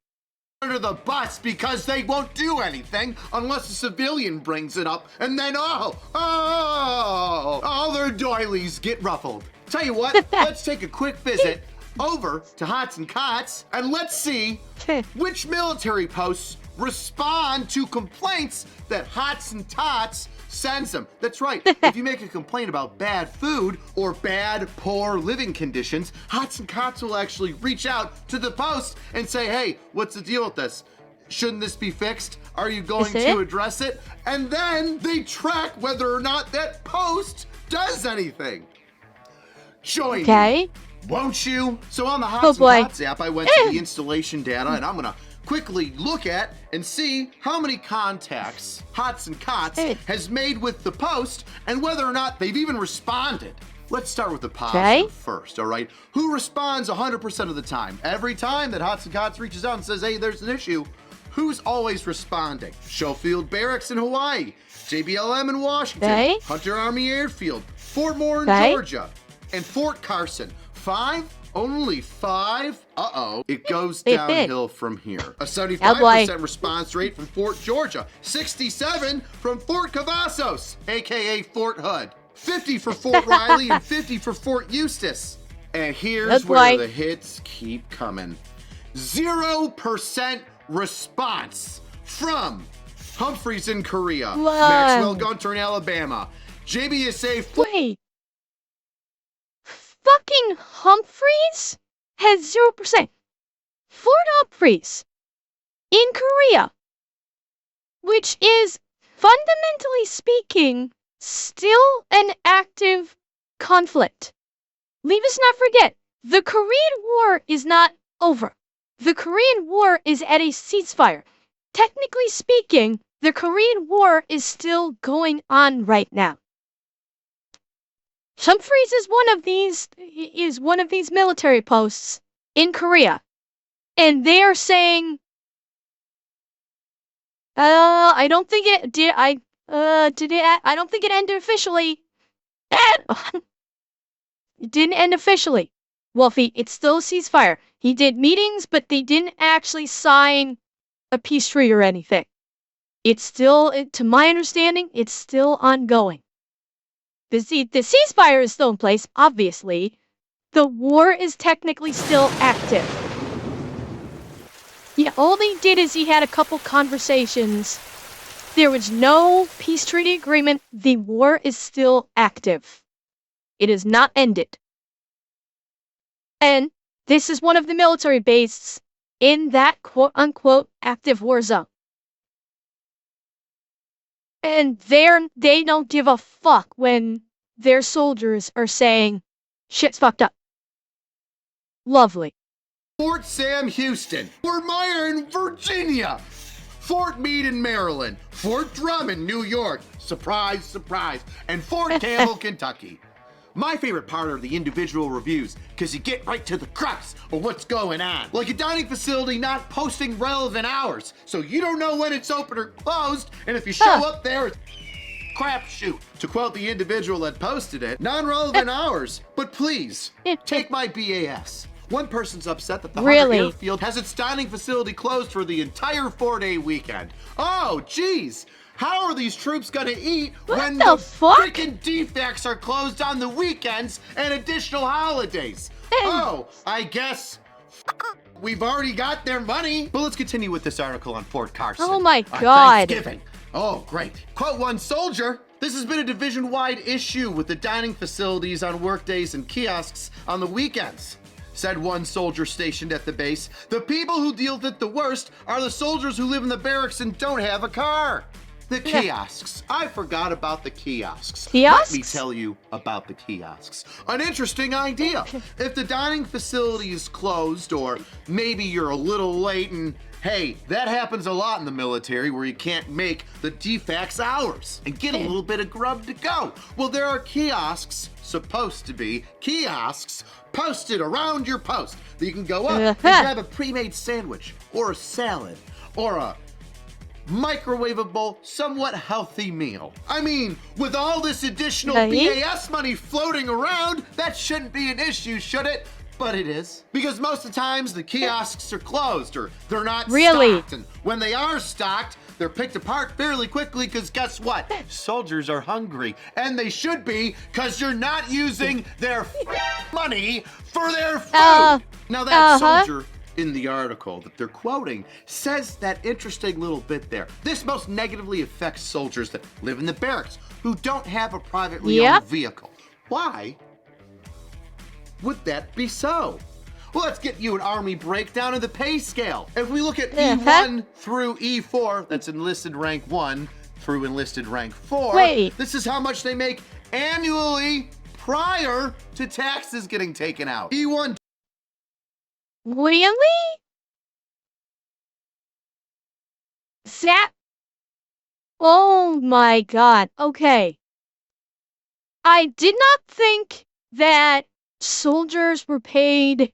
Under the bus because they won't do anything unless a civilian brings it up, and then all their doilies get ruffled. Tell you what, let's take a quick visit over to Hots and Cots, and let's see which military posts respond to complaints that Hots and Tots sends them. That's right. If you make a complaint about bad food or bad, poor living conditions, Hots and Cots will actually reach out to the post and say, hey, what's the deal with this? Shouldn't this be fixed? Are you going to address it? And then they track whether or not that post does anything. Join me, won't you? So on the Hots and Cots app, I went to the installation data, and I'm gonna quickly look at and see how many contacts Hots and Cots has made with the post and whether or not they've even responded. Let's start with the positive first, all right? Who responds 100% of the time? Every time that Hots and Cots reaches out and says, hey, there's an issue, who's always responding? Schofield Barracks in Hawaii, JBLM in Washington, Hunter Army Airfield, Fort Moore in Georgia, and Fort Carson. 5? Only 5? Uh-oh. It goes downhill from here. A 75% response rate from Fort Georgia. 67 from Fort Cavazos, aka Fort Hood. 50 for Fort Riley and 50 for Fort Eustis. And here's where the hits keep coming. 0% response from Humphreys in Korea, Maxwell Gunter in Alabama, JBSA. Fucking Humphreys has 0%. Fort Humphreys in Korea, which is fundamentally speaking still an active conflict. Leave us not forget, the Korean War is not over. The Korean War is at a ceasefire. Technically speaking, the Korean War is still going on right now. Humphreys is one of these military posts in Korea, and they are saying, I don't think it did. Did it? I don't think it ended officially. It didn't end officially. Wolfie, it's still a ceasefire. He did meetings, but they didn't actually sign a peace treaty or anything. It's still, to my understanding, it's still ongoing. The ceasefire is still in place, obviously. The war is technically still active. Yeah, all they did is he had a couple conversations. There was no peace treaty agreement. The war is still active. It is not ended. And this is one of the military bases in that quote-unquote active war zone. And they don't give a fuck when their soldiers are saying, shit's fucked up. Lovely. Fort Sam Houston, Fort Myer in Virginia, Fort Meade in Maryland, Fort Drum in New York, surprise, surprise, and Fort Campbell, Kentucky. My favorite part are the individual reviews, because you get right to the crux of what's going on. Like a dining facility not posting relevant hours, so you don't know when it's open or closed, and if you show up there, it's crapshoot. To quote the individual that posted it, non-relevant hours, but please, take my BAS. One person's upset that the Hunter Airfield has its dining facility closed for the entire 4-day weekend. Oh, geez. How are these troops gonna eat when the freaking defects are closed on the weekends and additional holidays? Oh, I guess we've already got their money. But let's continue with this article on Fort Carson. Oh my God. Thanksgiving. Oh, great. Quote one soldier. This has been a division-wide issue with the dining facilities on workdays and kiosks on the weekends. Said one soldier stationed at the base. The people who deal with it the worst are the soldiers who live in the barracks and don't have a car. The kiosks. I forgot about the kiosks. Kiosks? Let me tell you about the kiosks. An interesting idea. If the dining facility is closed, or maybe you're a little late, and hey, that happens a lot in the military where you can't make the defects hours and get a little bit of grub to go. Well, there are kiosks, supposed to be kiosks, posted around your post that you can go up and grab a pre-made sandwich or a salad or a microwavable, somewhat healthy meal. I mean, with all this additional BAS money floating around, that shouldn't be an issue, should it? But it is. Because most of the times the kiosks are closed or they're not stocked. And when they are stocked, they're picked apart fairly quickly because guess what? Soldiers are hungry. And they should be, because you're not using their money for their food. Now that soldier in the article that they're quoting says that interesting little bit there. This most negatively affects soldiers that live in the barracks who don't have a privately owned vehicle. Why would that be so? Well, let's get you an Army breakdown of the pay scale. If we look at E1 through E4, that's enlisted rank 1 through enlisted rank 4, this is how much they make annually prior to taxes getting taken out. E1. Really? That? Oh my God. Okay. I did not think that soldiers were paid.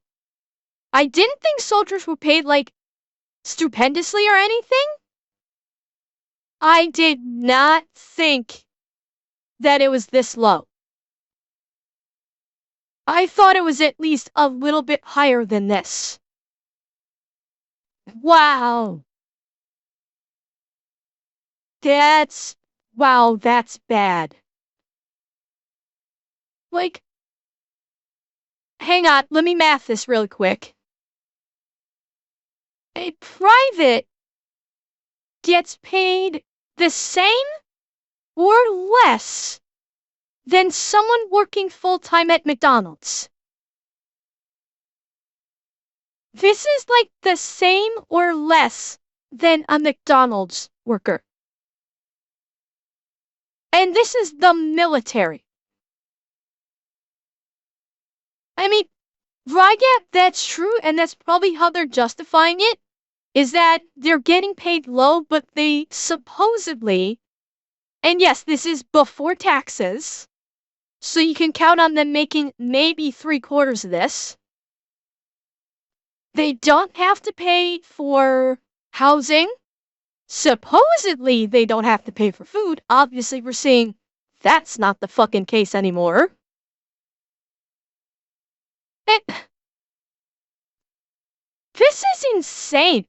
I didn't think soldiers were paid like stupendously or anything. I did not think that it was this low. I thought it was at least a little bit higher than this. Wow. That's bad. Like, hang on, let me math this really quick. A private gets paid the same or less than someone working full-time at McDonald's. This is like the same or less than a McDonald's worker. And this is the military. I mean, yeah, that's true, and that's probably how they're justifying it, is that they're getting paid low, but they supposedly, and yes, this is before taxes, so you can count on them making maybe 3/4 of this. They don't have to pay for housing. Supposedly, they don't have to pay for food. Obviously, we're seeing that's not the fucking case anymore. This is insane.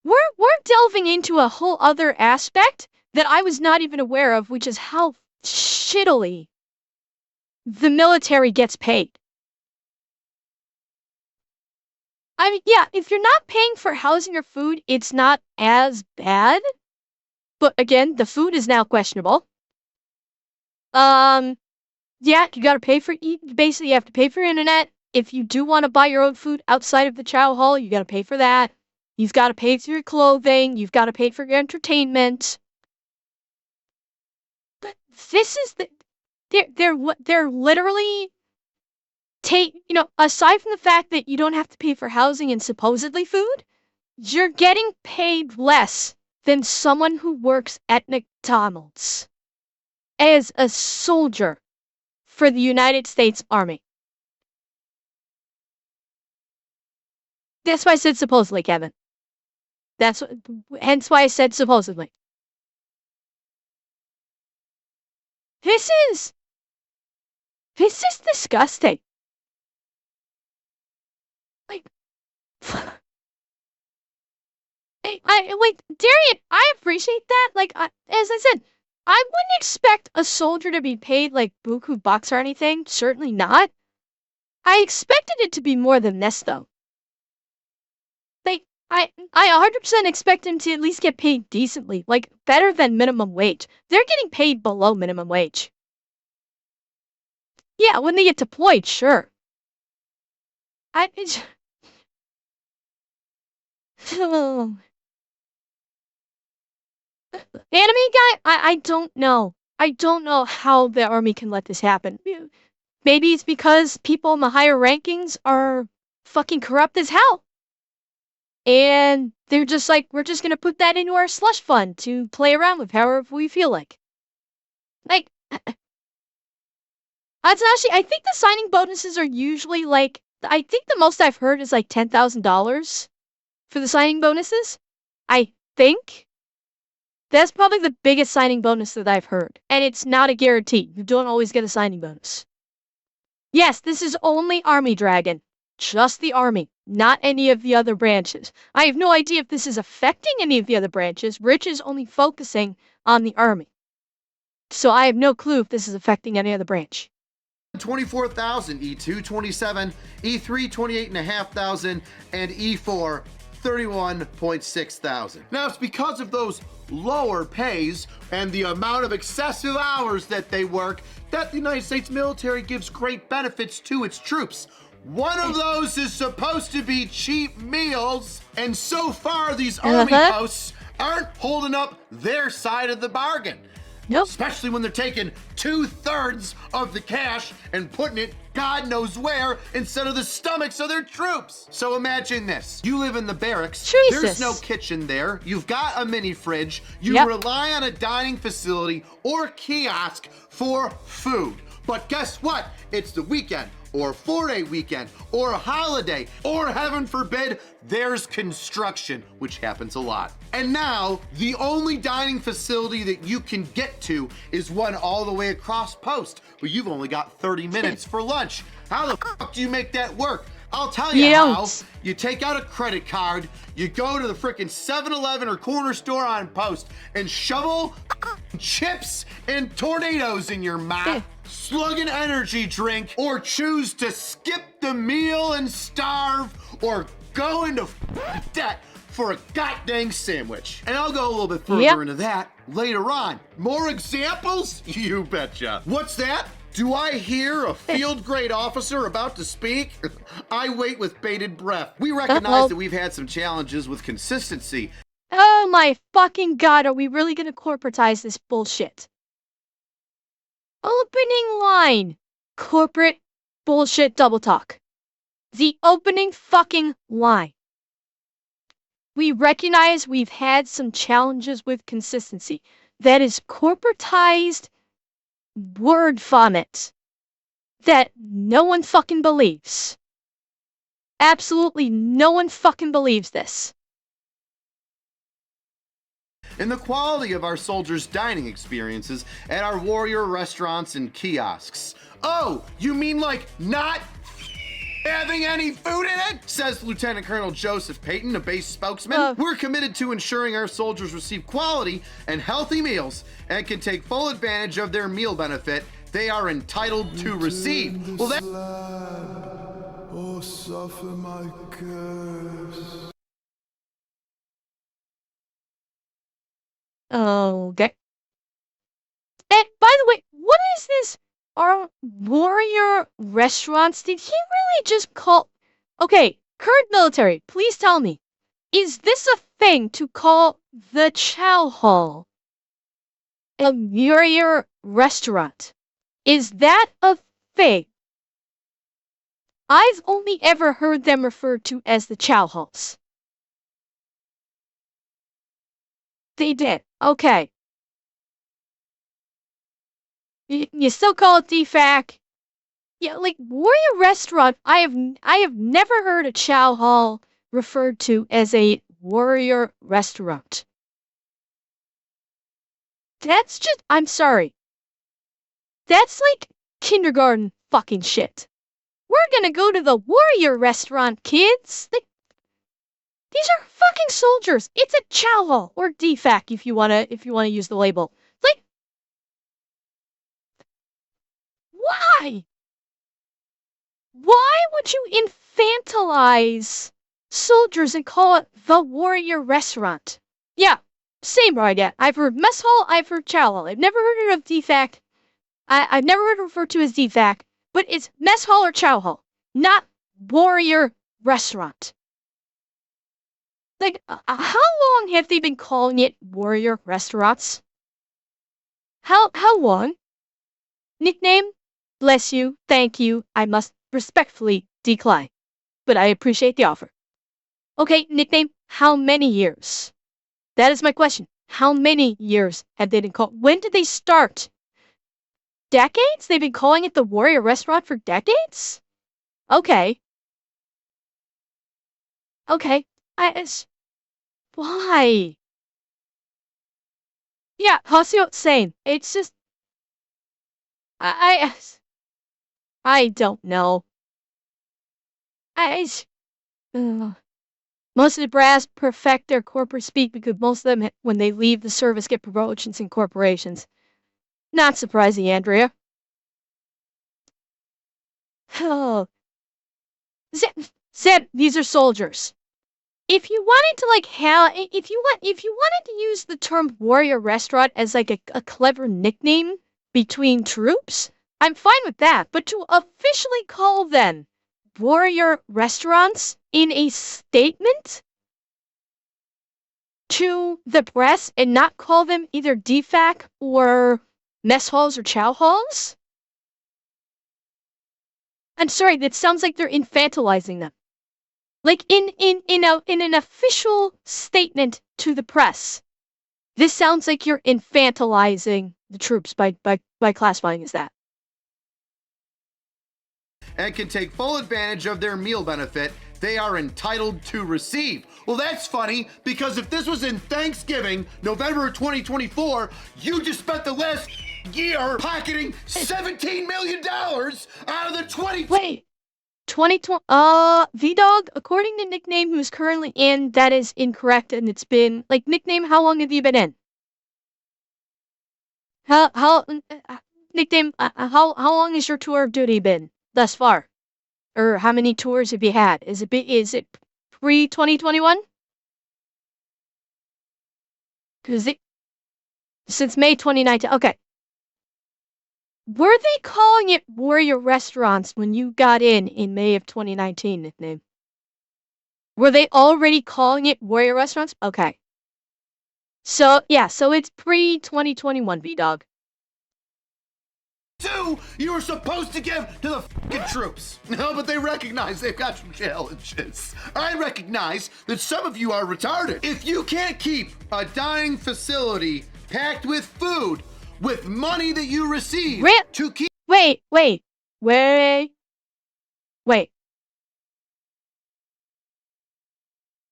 We're delving into a whole other aspect that I was not even aware of, which is how shittily the military gets paid. I mean, yeah, if you're not paying for housing or food, it's not as bad. But again, the food is now questionable. Yeah, you gotta pay for basically you have to pay for internet. If you do want to buy your own food outside of the Chow Hall, you gotta pay for that. You've got to pay for your clothing. You've got to pay for your entertainment. But this is they're literally aside from the fact that you don't have to pay for housing and supposedly food, you're getting paid less than someone who works at McDonald's as a soldier for the United States Army. That's why I said supposedly, Kevin. Hence why I said supposedly. This is disgusting. Like, Darian, I appreciate that. As I said, I wouldn't expect a soldier to be paid like buku bucks or anything. Certainly not. I expected it to be more than this, though. I 100% expect him to at least get paid decently, better than minimum wage. They're getting paid below minimum wage. Yeah, when they get deployed, sure. Anime guy, I don't know. I don't know how the army can let this happen. Maybe it's because people in the higher rankings are fucking corrupt as hell. And they're just like, we're just gonna put that into our slush fund to play around with however we feel like. That's actually, I think the signing bonuses are usually I think the most I've heard is like $10,000 for the signing bonuses. I think. That's probably the biggest signing bonus that I've heard. And it's not a guarantee. You don't always get a signing bonus. Yes, this is only Army Dragon. Just the Army, not any of the other branches. I have no idea if this is affecting any of the other branches. Rich is only focusing on the Army. So I have no clue if this is affecting any other branch. 24,000, E2 27, E3 28,500, and E4 31,600. Now it's because of those lower pays and the amount of excessive hours that they work that the United States military gives great benefits to its troops. One of those is supposed to be cheap meals, and so far these army posts aren't holding up their side of the bargain. Nope. Especially when they're taking 2/3 of the cash and putting it God knows where instead of the stomachs of their troops. So imagine this. You live in the barracks. Jesus. There's no kitchen there. You've got a mini fridge. You rely on a dining facility or kiosk for food. But guess what? It's the weekend, or a 4-day weekend, or a holiday, or heaven forbid, there's construction, which happens a lot. And now, the only dining facility that you can get to is one all the way across post, but you've only got 30 minutes for lunch. How the fuck do you make that work? I'll tell you how. You take out a credit card, you go to the frickin' 7-Eleven or corner store on post, and shovel chips and tornadoes in your mouth. Slug an energy drink, or choose to skip the meal and starve, or go into debt for a goddamn sandwich. And I'll go a little bit further into that later on. More examples? You betcha. What's that? Do I hear a field grade officer about to speak? I wait with bated breath. We recognize that we've had some challenges with consistency. Oh my fucking god, are we really gonna corporatize this bullshit? opening line. Corporate bullshit double talk. The opening fucking line. We recognize we've had some challenges with consistency. That is corporatized word vomit that no one fucking believes. Absolutely no one fucking believes this. And the quality of our soldiers' dining experiences at our warrior restaurants and kiosks. Oh, you mean like not having any food in it? Says Lieutenant Colonel Joseph Payton, a base spokesman. We're committed to ensuring our soldiers receive quality and healthy meals and can take full advantage of their meal benefit they are entitled to receive. Well, that or suffer my curse. Okay. And by the way, what is this? Our warrior restaurants? Did he really just call? Okay, current military, please tell me, is this a thing to call the Chow Hall a warrior restaurant? Is that a thing? I've only ever heard them referred to as the Chow Halls. They did. Okay. You still call it DFAC? Yeah, like warrior restaurant. I have never heard a Chow Hall referred to as a warrior restaurant. That's just. I'm sorry. That's like kindergarten fucking shit. We're gonna go to the warrior restaurant, kids. These are fucking soldiers. It's a Chow Hall or DFAC if you wanna use the label. Like, why? Why would you infantilize soldiers and call it the warrior restaurant? Yeah, same right. Yeah, I've heard mess hall. I've heard Chow Hall. I've never heard of DFAC. I've never heard it referred to as DFAC, but it's mess hall or Chow Hall, not warrior restaurant. Like, how long have they been calling it warrior restaurants? How long? Nickname? Bless you, thank you, I must respectfully decline. But I appreciate the offer. Okay, nickname, how many years? That is my question. How many years have they been called? When did they start? Decades? They've been calling it the warrior restaurant for decades? Okay. Okay. Why? Yeah, Hasio, same. It's just... I don't know. Most of the brass perfect their corporate speak because most of them, when they leave the service, get promotions in corporations. Not surprising, Andrea. Oh. Zed, these are soldiers. If you wanted to if you wanted to use the term warrior restaurant as like a clever nickname between troops, I'm fine with that. But to officially call them warrior restaurants in a statement to the press and not call them either DFAC or mess halls or chow halls? I'm sorry, that sounds like they're infantilizing them. Like in an official statement to the press, this sounds like you're infantilizing the troops by classifying as that. And can take full advantage of their meal benefit they are entitled to receive. Well, that's funny, because if this was in Thanksgiving, November of 2024, you just spent the last year pocketing $17 million out of the 20... Wait, 2020, V-Dog, according to nickname who's currently in, that is incorrect, and it's been, like, nickname, how long have you been in? Nickname, how long has your tour of duty been thus far? Or how many tours have you had? Is it pre-2021? Because since May 2019, okay. Were they calling it warrior restaurants when you got in May of 2019, nickname? Were they already calling it warrior restaurants? Okay. So, yeah, so it's pre-2021, V-Dog. Two, you were supposed to give to the fucking troops. No, but they recognize they've got some challenges. I recognize that some of you are retarded. If you can't keep a dying facility packed with food with money that you receive to keep... Wait.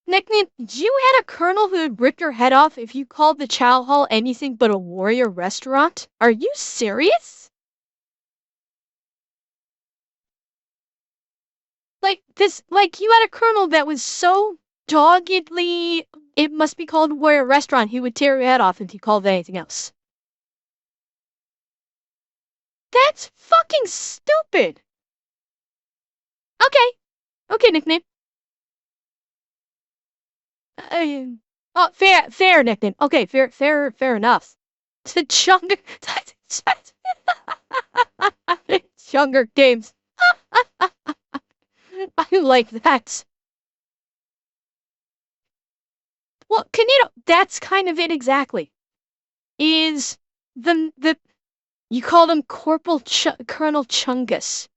Nickname, you had a colonel who would rip your head off if you called the Chow Hall anything but a warrior restaurant? Are you serious? You had a colonel that was so doggedly, it must be called a warrior restaurant, he would tear your head off if you called it anything else. That's fucking stupid. Okay, nickname. Fair nickname. Okay, fair enough. The Chunger, Chunger Games. I like that. Well, Canito, that's kind of it exactly. Is the you called him Colonel Chungus.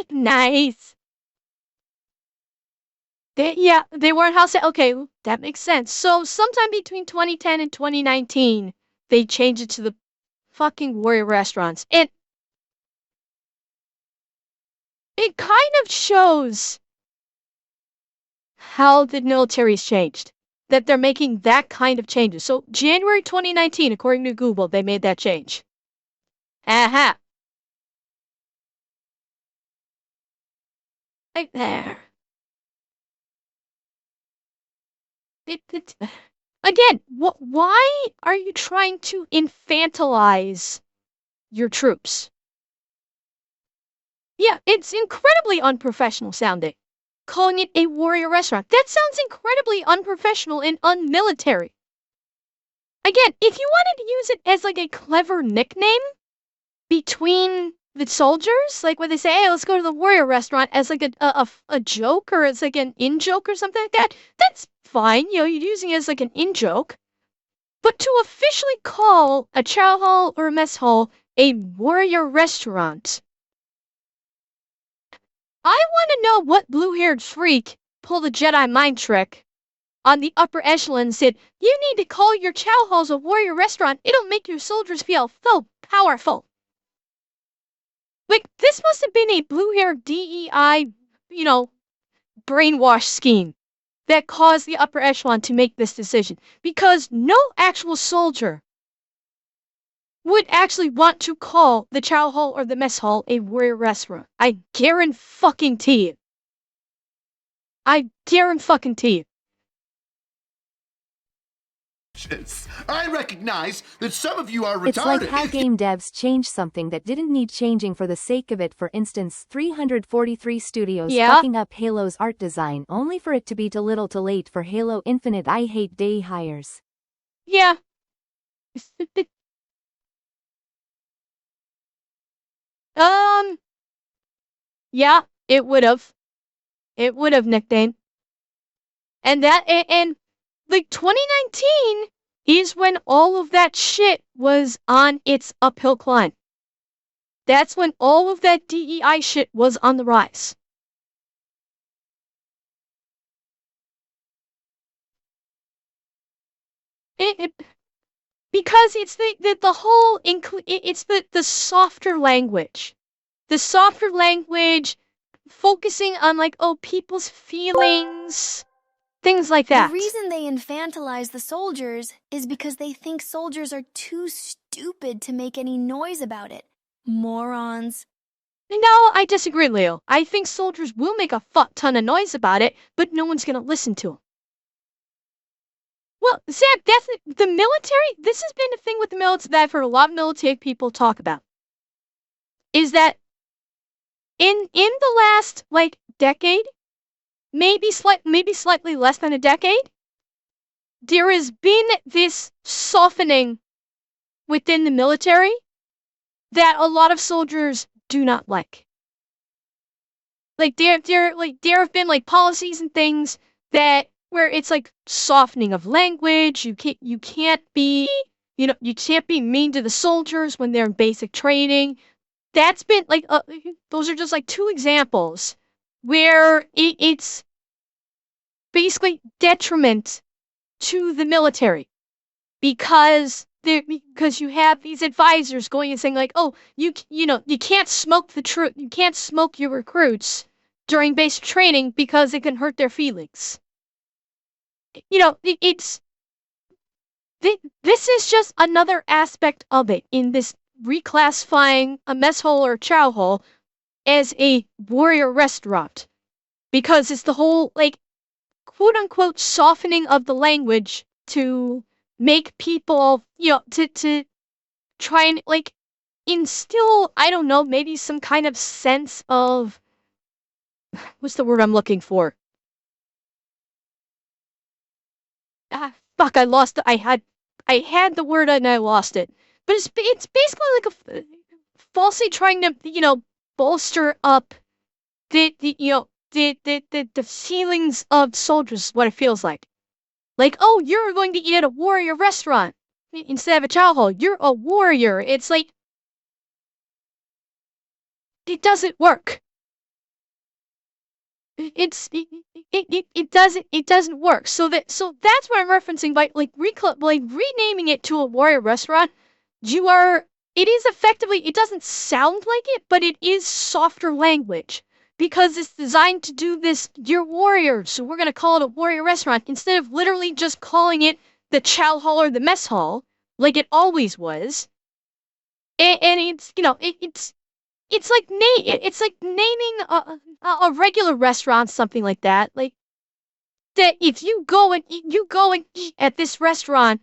Nice. They weren't house. Okay, that makes sense. So sometime between 2010 and 2019, they changed it to the fucking warrior restaurants. It kind of shows how the military's changed. That they're making that kind of changes. So January 2019, according to Google, they made that change. Aha. Right there. Again, why are you trying to infantilize your troops? Yeah, it's incredibly unprofessional sounding. Calling it a warrior restaurant. That sounds incredibly unprofessional and unmilitary. Again, if you wanted to use it as like a clever nickname between the soldiers, like when they say, hey, let's go to the warrior restaurant as like a joke or as like an in-joke or something like that, that's fine. You know, you're using it as like an in-joke. But to officially call a chow hall or a mess hall a warrior restaurant, I want to know what blue-haired freak pulled a Jedi mind trick on the upper echelon and said, you need to call your chow halls a warrior restaurant. It'll make your soldiers feel so powerful. Like, this must have been a blue-haired DEI, brainwash scheme that caused the upper echelon to make this decision. Because no actual soldier would actually want to call the chow hall or the mess hall a warrior restaurant. I guarantee you. I guarantee you. I recognize that some of you are retarded. It's like how game devs change something that didn't need changing for the sake of it. For instance, 343 Studios fucking up Halo's art design only for it to be too little too late for Halo Infinite. I hate day hires. Yeah. Yeah, it would have. It would have, nickname. And like 2019 is when all of that shit was on its uphill climb. That's when all of that DEI shit was on the rise. Because it's the whole it's the softer language. The softer language focusing on like, oh, people's feelings, things like that. The reason they infantilize the soldiers is because they think soldiers are too stupid to make any noise about it. Morons. No, I disagree, Leo. I think soldiers will make a fuck ton of noise about it, but no one's gonna listen to them. Well, Zach, that's the military. This has been a thing with the military that I've heard a lot of military people talk about. Is that in the last like decade, maybe slightly less than a decade, there has been this softening within the military that a lot of soldiers do not like. Like there have been like policies and things that where it's like softening of language. You can't be you can't be mean to the soldiers when they're in basic training. That's been like, those are just like 2 examples where it's basically detriment to the military because you have these advisors going and saying like, oh, you can't smoke you can't smoke your recruits during basic training because it can hurt their feelings. This is just another aspect of it in this reclassifying a mess hall or chow hall as a warrior restaurant. Because it's the whole, like, quote-unquote softening of the language to make people, to try and, like, instill, I don't know, maybe some kind of sense of, what's the word I'm looking for? Fuck, I lost it. I had the word and I lost it. But it's basically like falsely trying to, bolster up the feelings of soldiers is what it feels like. Like, oh, you're going to eat at a warrior restaurant instead of a chow hall. You're a warrior. It's like, it doesn't work. It doesn't work. So that's what I'm referencing by like renaming it to a warrior restaurant. It is effectively, it doesn't sound like it, but it is softer language because it's designed to do this. You're warriors, so we're gonna call it a warrior restaurant instead of literally just calling it the chow hall or the mess hall like it always was. And it's it's like naming a regular restaurant something like that. Like that if you go and eat at this restaurant,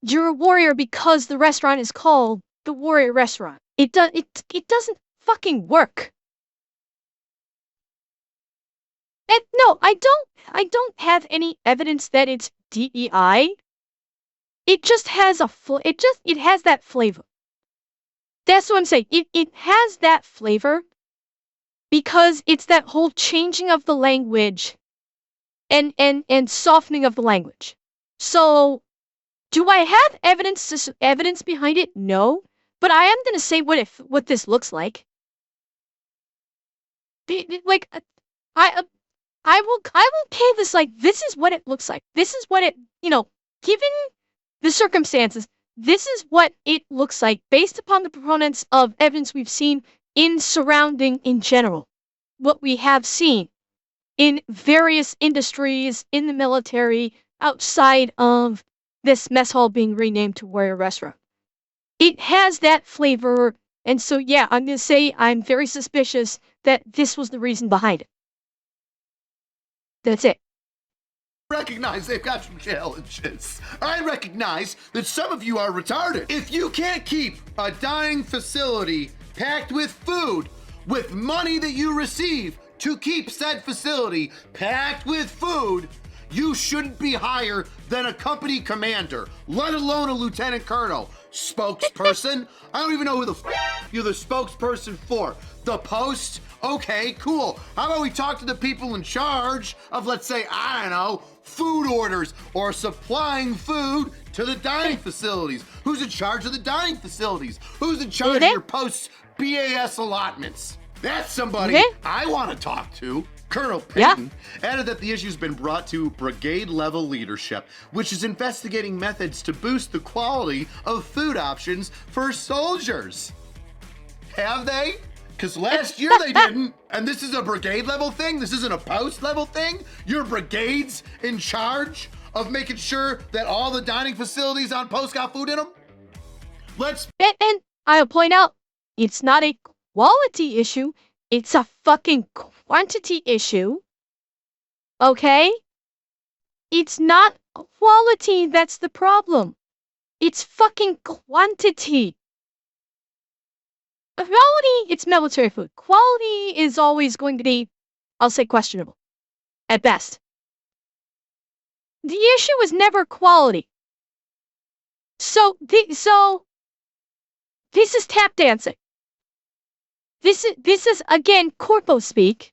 you're a warrior because the restaurant is called the warrior restaurant. It doesn't fucking work. And no, I don't have any evidence that it's DEI. It just has it has that flavor. That's what I'm saying. It has that flavor because it's that whole changing of the language and softening of the language. So, do I have evidence behind it? No, but I am going to say what this looks like. Like I will pay this like this is what it looks like. This is what it, given the circumstances, this is what it looks like based upon the proponents of evidence we've seen in surrounding in general. What we have seen in various industries, in the military, outside of this mess hall being renamed to Warrior Restaurant. It has that flavor, and so yeah, I'm going to say I'm very suspicious that this was the reason behind it. That's it. Recognize they've got some challenges. I recognize that some of you are retarded. If you can't keep a dying facility packed with food, with money that you receive to keep said facility packed with food, you shouldn't be higher than a company commander, let alone a lieutenant colonel. Spokesperson? I don't even know who you're the spokesperson for. The Post? Okay, cool. How about we talk to the people in charge of, let's say, I don't know, food orders or supplying food to the dining facilities? Who's in charge of the dining facilities? Who's in charge of your Post's BAS allotments? That's somebody I want to talk to. Colonel Payton added that the issue's been brought to brigade-level leadership, which is investigating methods to boost the quality of food options for soldiers. Have they? Because last year they didn't, and this is a brigade-level thing? This isn't a post-level thing? Your brigade's in charge of making sure that all the dining facilities on post got food in them? And I'll point out, it's not a quality issue, it's a fucking quantity issue. Okay? It's not quality that's the problem. It's fucking quantity. Quality, it's military food. Quality is always going to be, I'll say, questionable. At best. The issue is never quality. So this is tap dancing. This is again corpo speak.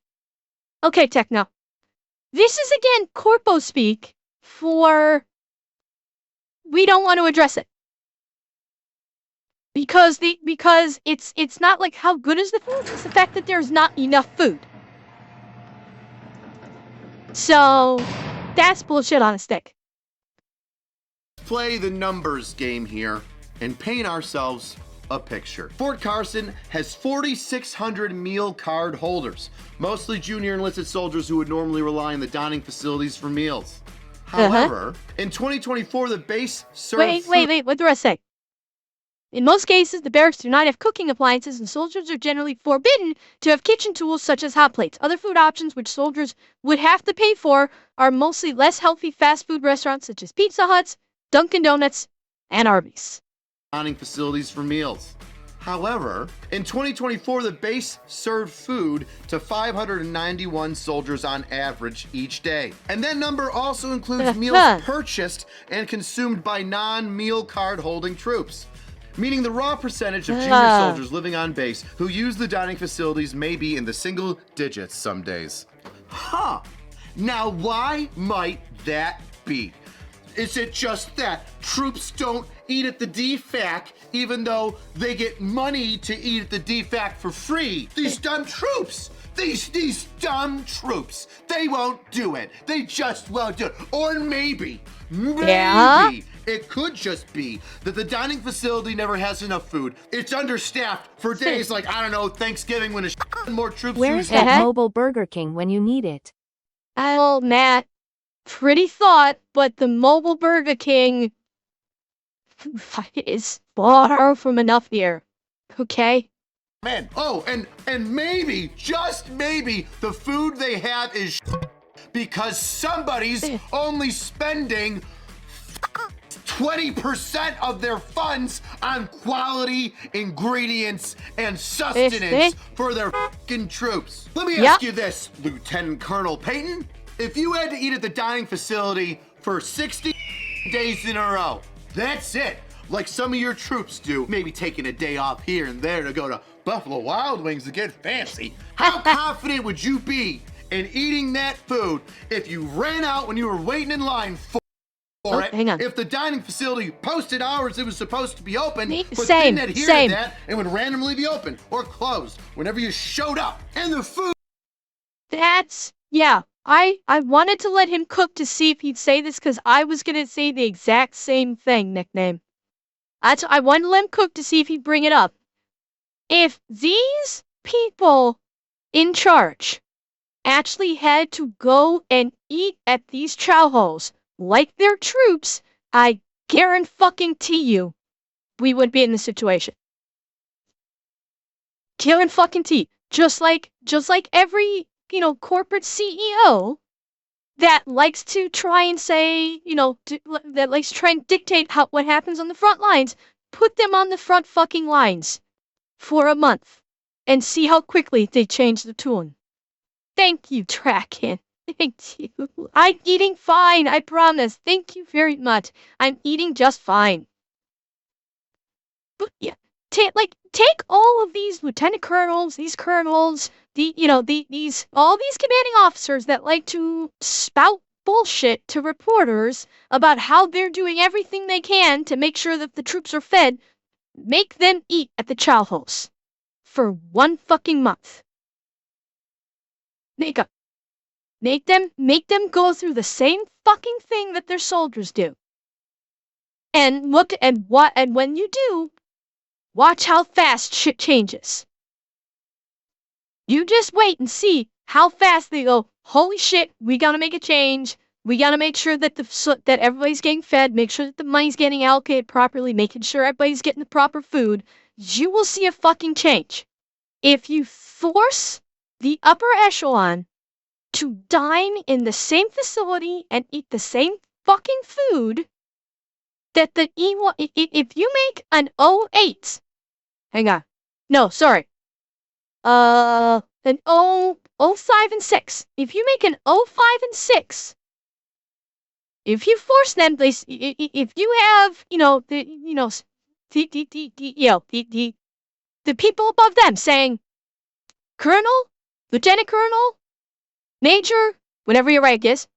Okay, Techno. This is again corpo speak for we don't want to address it. Because it's not like how good is the food, it's the fact that there's not enough food. So that's bullshit on a stick. Play the numbers game here and paint ourselves a picture. Fort Carson has 4,600 meal card holders, mostly junior enlisted soldiers who would normally rely on the dining facilities for meals. However, in 2024, the base served Wait, what do I say? In most cases, the barracks do not have cooking appliances, and soldiers are generally forbidden to have kitchen tools such as hot plates. Other food options which soldiers would have to pay for are mostly less healthy fast food restaurants such as Pizza Huts, Dunkin' Donuts, and Arby's. Dining facilities for meals. However, in 2024, the base served food to 591 soldiers on average each day. And that number also includes meals purchased and consumed by non-meal card holding troops. Meaning the raw percentage of junior soldiers living on base who use the dining facilities may be in the single digits some days. Huh. Now why might that be? Is it just that troops don't eat at the DFAC even though they get money to eat at the DFAC for free? These dumb troops! These dumb troops! They won't do it. They just won't do it. Or maybe it could just be that the dining facility never has enough food. It's understaffed for days like, I don't know, Thanksgiving when more troops. Where's that mobile Burger King when you need it? Oh, Matt. Pretty thought, but the mobile Burger King is far from enough here. Okay? Man, oh, and maybe, just maybe, the food they have is because somebody's only spending 20% of their funds on quality ingredients and sustenance for their fucking troops. Let me ask you this, Lieutenant Colonel Peyton. If you had to eat at the dining facility for 60 days in a row, that's it. Like some of your troops do, maybe taking a day off here and there to go to Buffalo Wild Wings to get fancy. How confident would you be in eating that food if you ran out when you were waiting in line for it? Hang on. If the dining facility posted hours it was supposed to be open, but Same, didn't adhere to that, it would randomly be open or closed whenever you showed up. And the food... I wanted to let him cook to see if he'd say this because I was going to say the exact same thing, nickname. I wanted to let him cook to see if he'd bring it up. If these people in charge actually had to go and eat at these chow holes like their troops, I guarantee you we would be in this situation. Guarantee. Just like every, corporate CEO that likes to try and say, that likes to try and dictate what happens on the front lines, put them on the front fucking lines for a month and see how quickly they change the tune. Thank you, Tracken. Thank you. I'm eating fine, I promise. Thank you very much. I'm eating just fine. But yeah, take all of these lieutenant colonels, these colonels, all these commanding officers that like to spout bullshit to reporters about how they're doing everything they can to make sure that the troops are fed, make them eat at the chow holes for 1 fucking month. Make them go through the same fucking thing that their soldiers do. And when you do, watch how fast shit changes. You just wait and see how fast they go, holy shit, we gotta make a change. We gotta make sure that that everybody's getting fed, make sure that the money's getting allocated properly, making sure everybody's getting the proper food. You will see a fucking change. If you force the upper echelon to dine in the same facility and eat the same fucking food, that if you make an 08, hang on, no, sorry, an 05 and 6, if you make an 05 and 6, if you force them, if you have, the people above them saying, Colonel, Lieutenant Colonel, Major, whenever your rank is,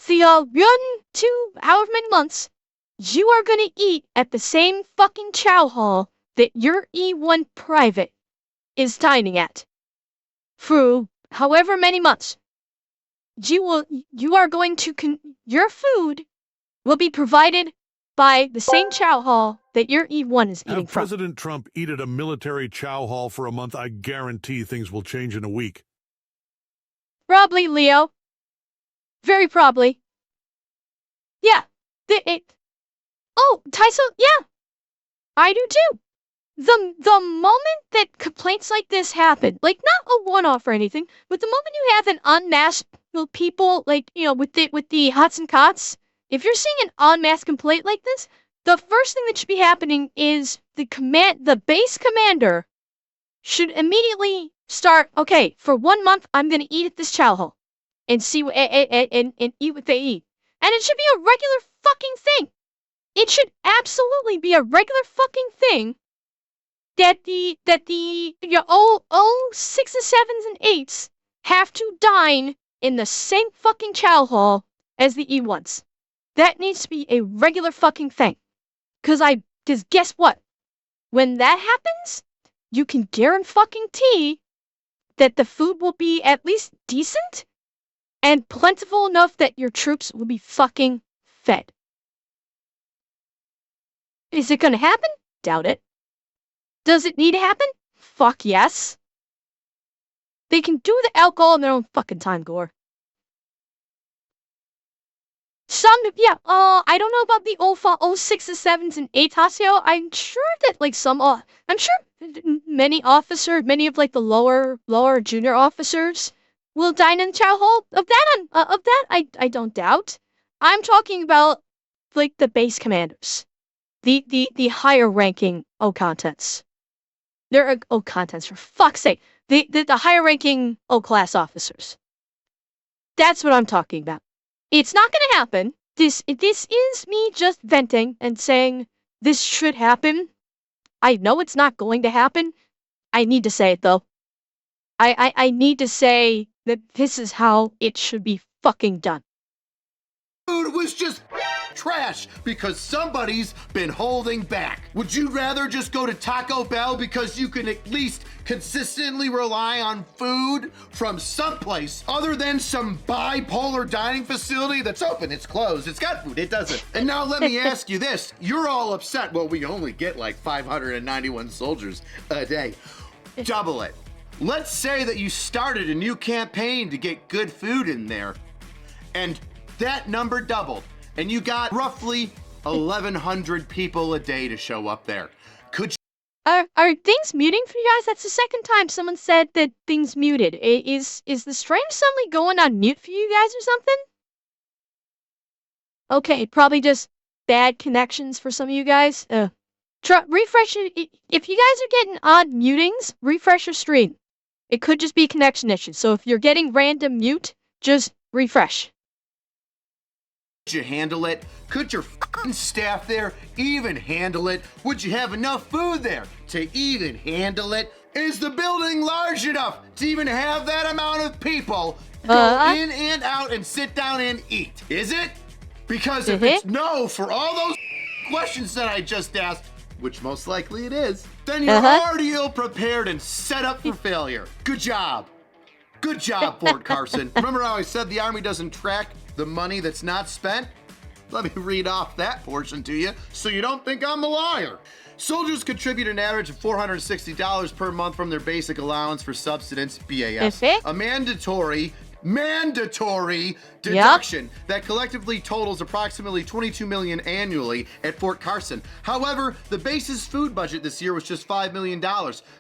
the run to however many months, you are gonna eat at the same fucking chow hall that your E1 private is dining at for however many months. You are going to, your food will be provided by the same chow hall that your E1 is eating Have from. President Trump eat at a military chow hall for a month. I guarantee things will change in a week. Probably, Leo. Very probably. Yeah. Oh, Tyso, yeah. I do too. The moment that complaints like this happen, like not a one-off or anything, but the moment you have an unmasked people, like, with the Hots and Cots, if you're seeing an unmasked complaint like this, the first thing that should be happening is the base commander should immediately start, okay, for 1 month, I'm gonna eat at this chow hall and see and eat what they eat. And it should be a regular fucking thing. It should absolutely be a regular fucking thing that the 6s, 7s, and 8s have to dine in the same fucking chow hall as the E1s. That needs to be a regular fucking thing. Cause guess what? When that happens, you can guarantee that the food will be at least decent and plentiful enough that your troops will be fucking fed. Is it gonna happen? Doubt it. Does it need to happen? Fuck yes. They can do the alcohol in their own fucking time, Gore. I don't know about the 06s, 7s, and 8s, Hasio. I'm sure that, like, I'm sure many of, like, the lower junior officers will dine in the chow hall. Of that, I don't doubt. I'm talking about, like, the base commanders. The higher ranking O-contents. There are O-contents, for fuck's sake. The higher ranking O-class officers. That's what I'm talking about. It's not gonna happen. This is me just venting and saying this should happen. I know it's not going to happen. I need to say it though. I need to say that this is how it should be fucking done. Food was just trash because somebody's been holding back. Would you rather just go to Taco Bell because you can at least consistently rely on food from someplace other than some bipolar dining facility that's open, it's closed, it's got food, it doesn't? And now let me ask you this. You're all upset. Well, we only get like 591 soldiers a day. Double it. Let's say that you started a new campaign to get good food in there, and that number doubled, and you got roughly 1,100 people a day to show up there. Could you? Are things muting for you guys? That's the second time someone said that things muted. Is the stream suddenly going on mute for you guys or something? Okay, probably just bad connections for some of you guys. Refresh it. If you guys are getting odd mutings, refresh your stream. It could just be connection issues. So if you're getting random mute, just refresh. Could you handle it? Could your staff there even handle it? Would you have enough food there to even handle it? Is the building large enough to even have that amount of people go in and out and sit down and eat? Is it? Because if it's no for all those questions that I just asked, which most likely it is, then you're already ill-prepared and set up for failure. Good job. Good job, Fort Carson. Remember how I said the Army doesn't track the money that's not spent? Let me read off that portion to you so you don't think I'm a liar. Soldiers contribute an average of $460 per month from their basic allowance for subsistence, BAS, a mandatory deduction that collectively totals approximately $22 million annually at Fort Carson. However, the base's food budget this year was just $5 million.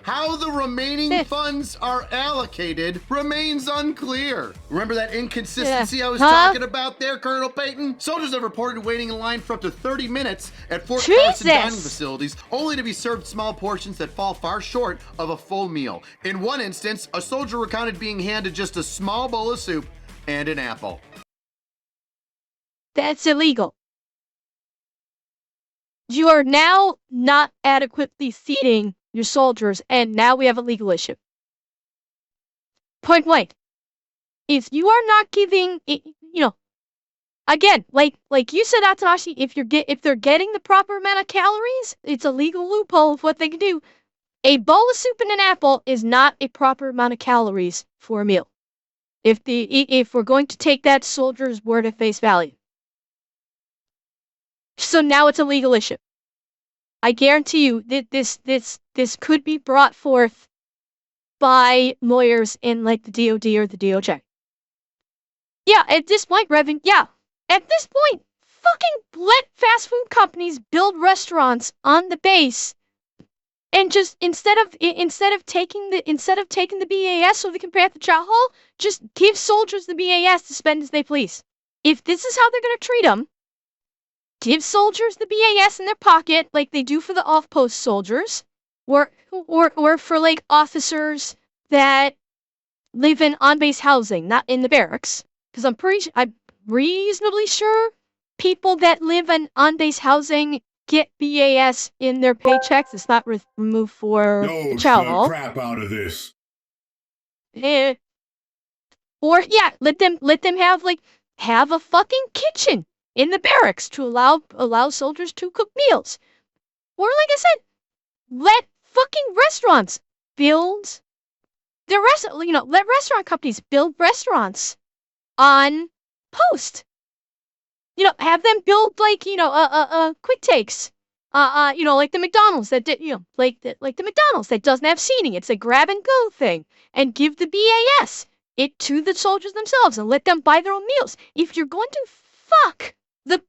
How the remaining funds are allocated remains unclear. Remember that inconsistency I was talking about there, Colonel Payton? Soldiers have reported waiting in line for up to 30 minutes at Fort Carson dining facilities, only to be served small portions that fall far short of a full meal. In one instance, a soldier recounted being handed just a small bowl of soup and an apple. That's illegal. You are now not adequately feeding your soldiers, and now we have a legal issue. Point blank. If you are not giving, again, like you said, Atanashi, if they're getting the proper amount of calories, it's a legal loophole of what they can do. A bowl of soup and an apple is not a proper amount of calories for a meal. If we're going to take that soldier's word at face value. So now it's a legal issue. I guarantee you that this could be brought forth by lawyers in like the DOD or the DOJ. Yeah, at this point, Revan, at this point, fucking let fast food companies build restaurants on the base, and just instead of taking the BAS so they can pay at the chow hall, just give soldiers the BAS to spend as they please. If this is how they're gonna treat them, give soldiers the BAS in their pocket like they do for the off-post soldiers, or for like officers that live in on-base housing, not in the barracks. Because I'm reasonably sure people that live in on-base housing get BAS in their paychecks. It's not removed for the chow hall. Crap out of this. Or let them have a fucking kitchen in the barracks to allow soldiers to cook meals. Or like I said, let fucking restaurants build let restaurant companies build restaurants on post. Have them build quick takes. Like the McDonald's that did, like the McDonald's that doesn't have seating. It's a grab and go thing, and give the BAS it to the soldiers themselves and let them buy their own meals. If you're going to fuck the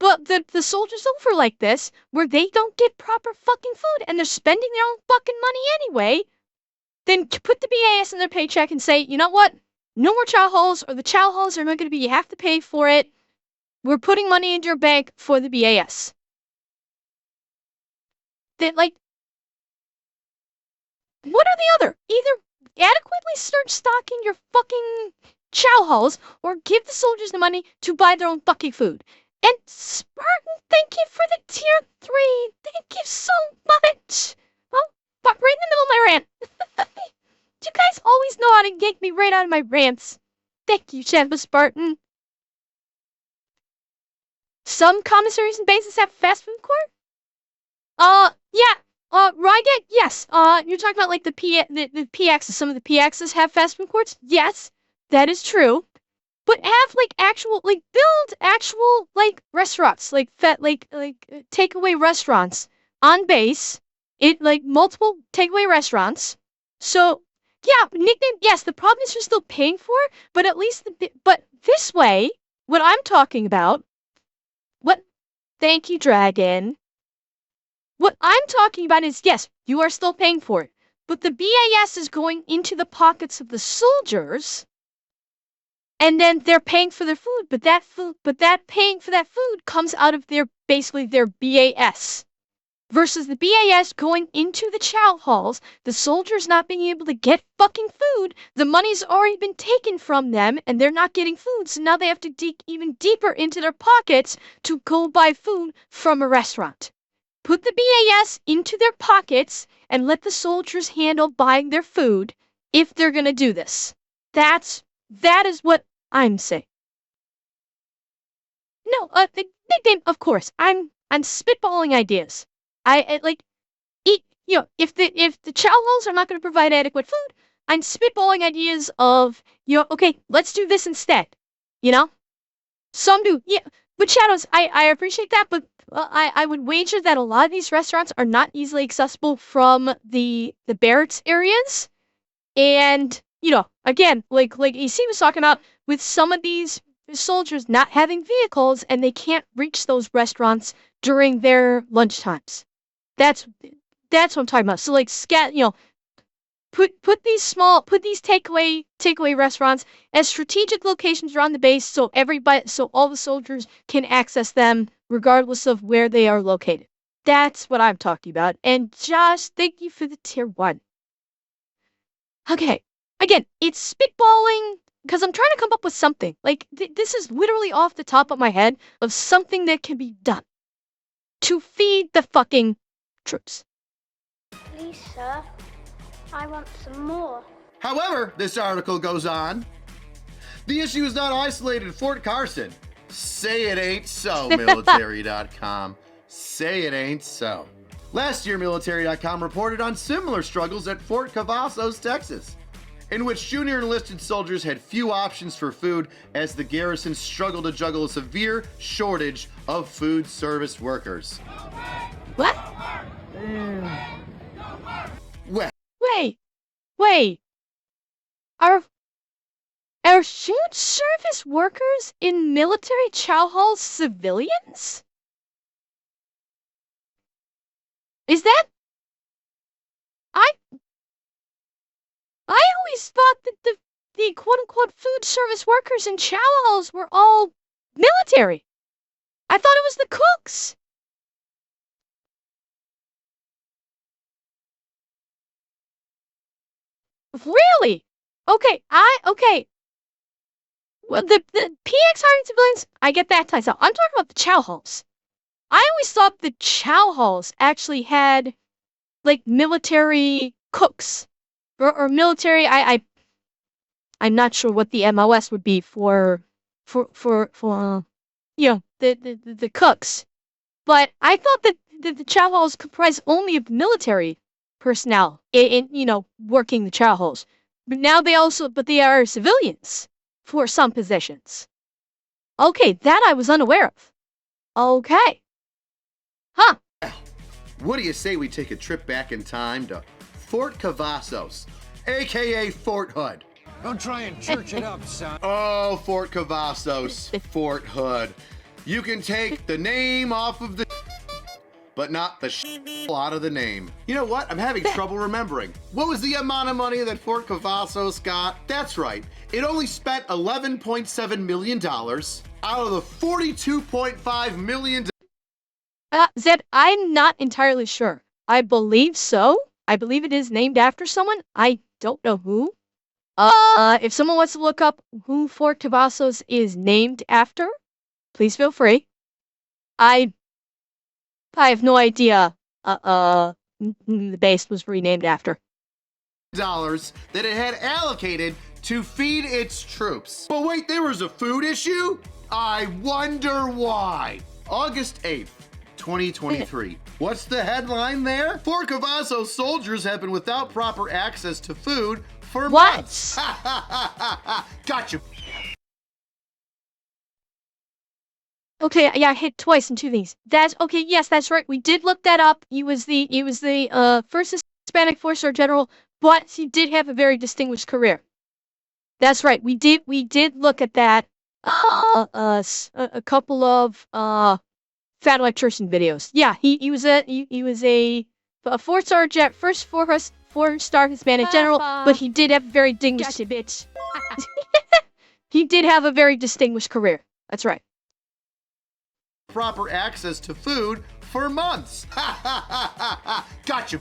soldiers over like this, where they don't get proper fucking food and they're spending their own fucking money anyway, then put the BAS in their paycheck and say, you know what? No more chow halls, or the chow halls are not going to be, you have to pay for it. We're putting money into your bank for the BAS. Then, what are the other? Either adequately start stocking your fucking chow halls, or give the soldiers the money to buy their own fucking food. And Spartan, thank you for the tier 3. Thank you so much. Well, right in the middle of my rant. You guys always know how to yank me right out of my rants. Thank you, Shampa Spartan. Some commissaries and bases have fast food court? Ryget, yes. You're talking about like the PXs. Some of the PXs have fast food courts? Yes, that is true. But have build actual restaurants, takeaway restaurants on base. Multiple takeaway restaurants. So nickname, yes, the problem is you're still paying for it, but at least but this way, what I'm talking about, thank you, Dragon. What I'm talking about is, yes, you are still paying for it, but the BAS is going into the pockets of the soldiers, and then they're paying for their food, but that paying for that food comes out of their BAS. Versus the BAS going into the chow halls, the soldiers not being able to get fucking food, the money's already been taken from them, and they're not getting food, so now they have to dig even deeper into their pockets to go buy food from a restaurant. Put the BAS into their pockets, and let the soldiers handle buying their food, if they're gonna do this. That is what I'm saying. No, the nickname, of course, I'm spitballing ideas. If the chow halls are not going to provide adequate food, I'm spitballing ideas of, okay, let's do this instead. Some do, but Shadows, I appreciate that, but I would wager that a lot of these restaurants are not easily accessible from the barracks areas, and again, like EC was talking about, with some of these soldiers not having vehicles and they can't reach those restaurants during their lunch times. That's what I'm talking about. So put these takeaway restaurants as strategic locations around the base, so all the soldiers can access them regardless of where they are located. That's what I'm talking about. And Josh, thank you for the tier 1. Okay, again, it's spitballing because I'm trying to come up with something. This is literally off the top of my head of something that can be done to feed the fucking troops. Please, sir. I want some more. However, this article goes on, the issue is not isolated to Fort Carson. Say it ain't so, military.com. Say it ain't so. Last year, military.com reported on similar struggles at Fort Cavazos, Texas, in which junior enlisted soldiers had few options for food as the garrison struggled to juggle a severe shortage of food service workers. What? Well, Wait. Are food service workers in military chow halls civilians? Is that? I always thought that the quote-unquote food service workers in chow halls were all military. I thought it was the cooks. Really? Okay. Well, the PX hiring civilians, I get that type. So I'm talking about the chow halls. I always thought the chow halls actually had, like, military cooks or military. I'm not sure what the MOS would be for the cooks, but I thought that the chow halls comprised only of military personnel in working the chow halls. But now they are civilians for some positions. Okay, that I was unaware of. Okay. Huh. what do you say we take a trip back in time to Fort Cavazos, aka Fort Hood? Don't try and church it up, son. Oh, Fort Cavazos, Fort Hood. You can take the name off of the but not the out of the name. You know what? I'm having trouble remembering. What was the amount of money that Fort Cavazos got? That's right. It only spent $11.7 million out of the $42.5 million. Zed, I'm not entirely sure. I believe so. I believe it is named after someone. I don't know who. If someone wants to look up who Fort Cavazos is named after, please feel free. I have no idea the base was renamed after. Dollars that it had allocated to feed its troops. But wait, there was a food issue? I wonder why. August 8th, 2023. What's the headline there? Fort Cavazos soldiers have been without proper access to food for months. Gotcha. Okay, yeah, I hit twice in two things. That's okay. Yes, that's right. We did look that up. He was the first Hispanic four-star general, but he did have a very distinguished career. That's right. We did look at that. A couple of Fat Electrician videos. Yeah, he was a four-star first four-star Hispanic general, but he did have a very distinguished bitch. He did have a very distinguished career. That's right. Proper access to food for months. Gotcha.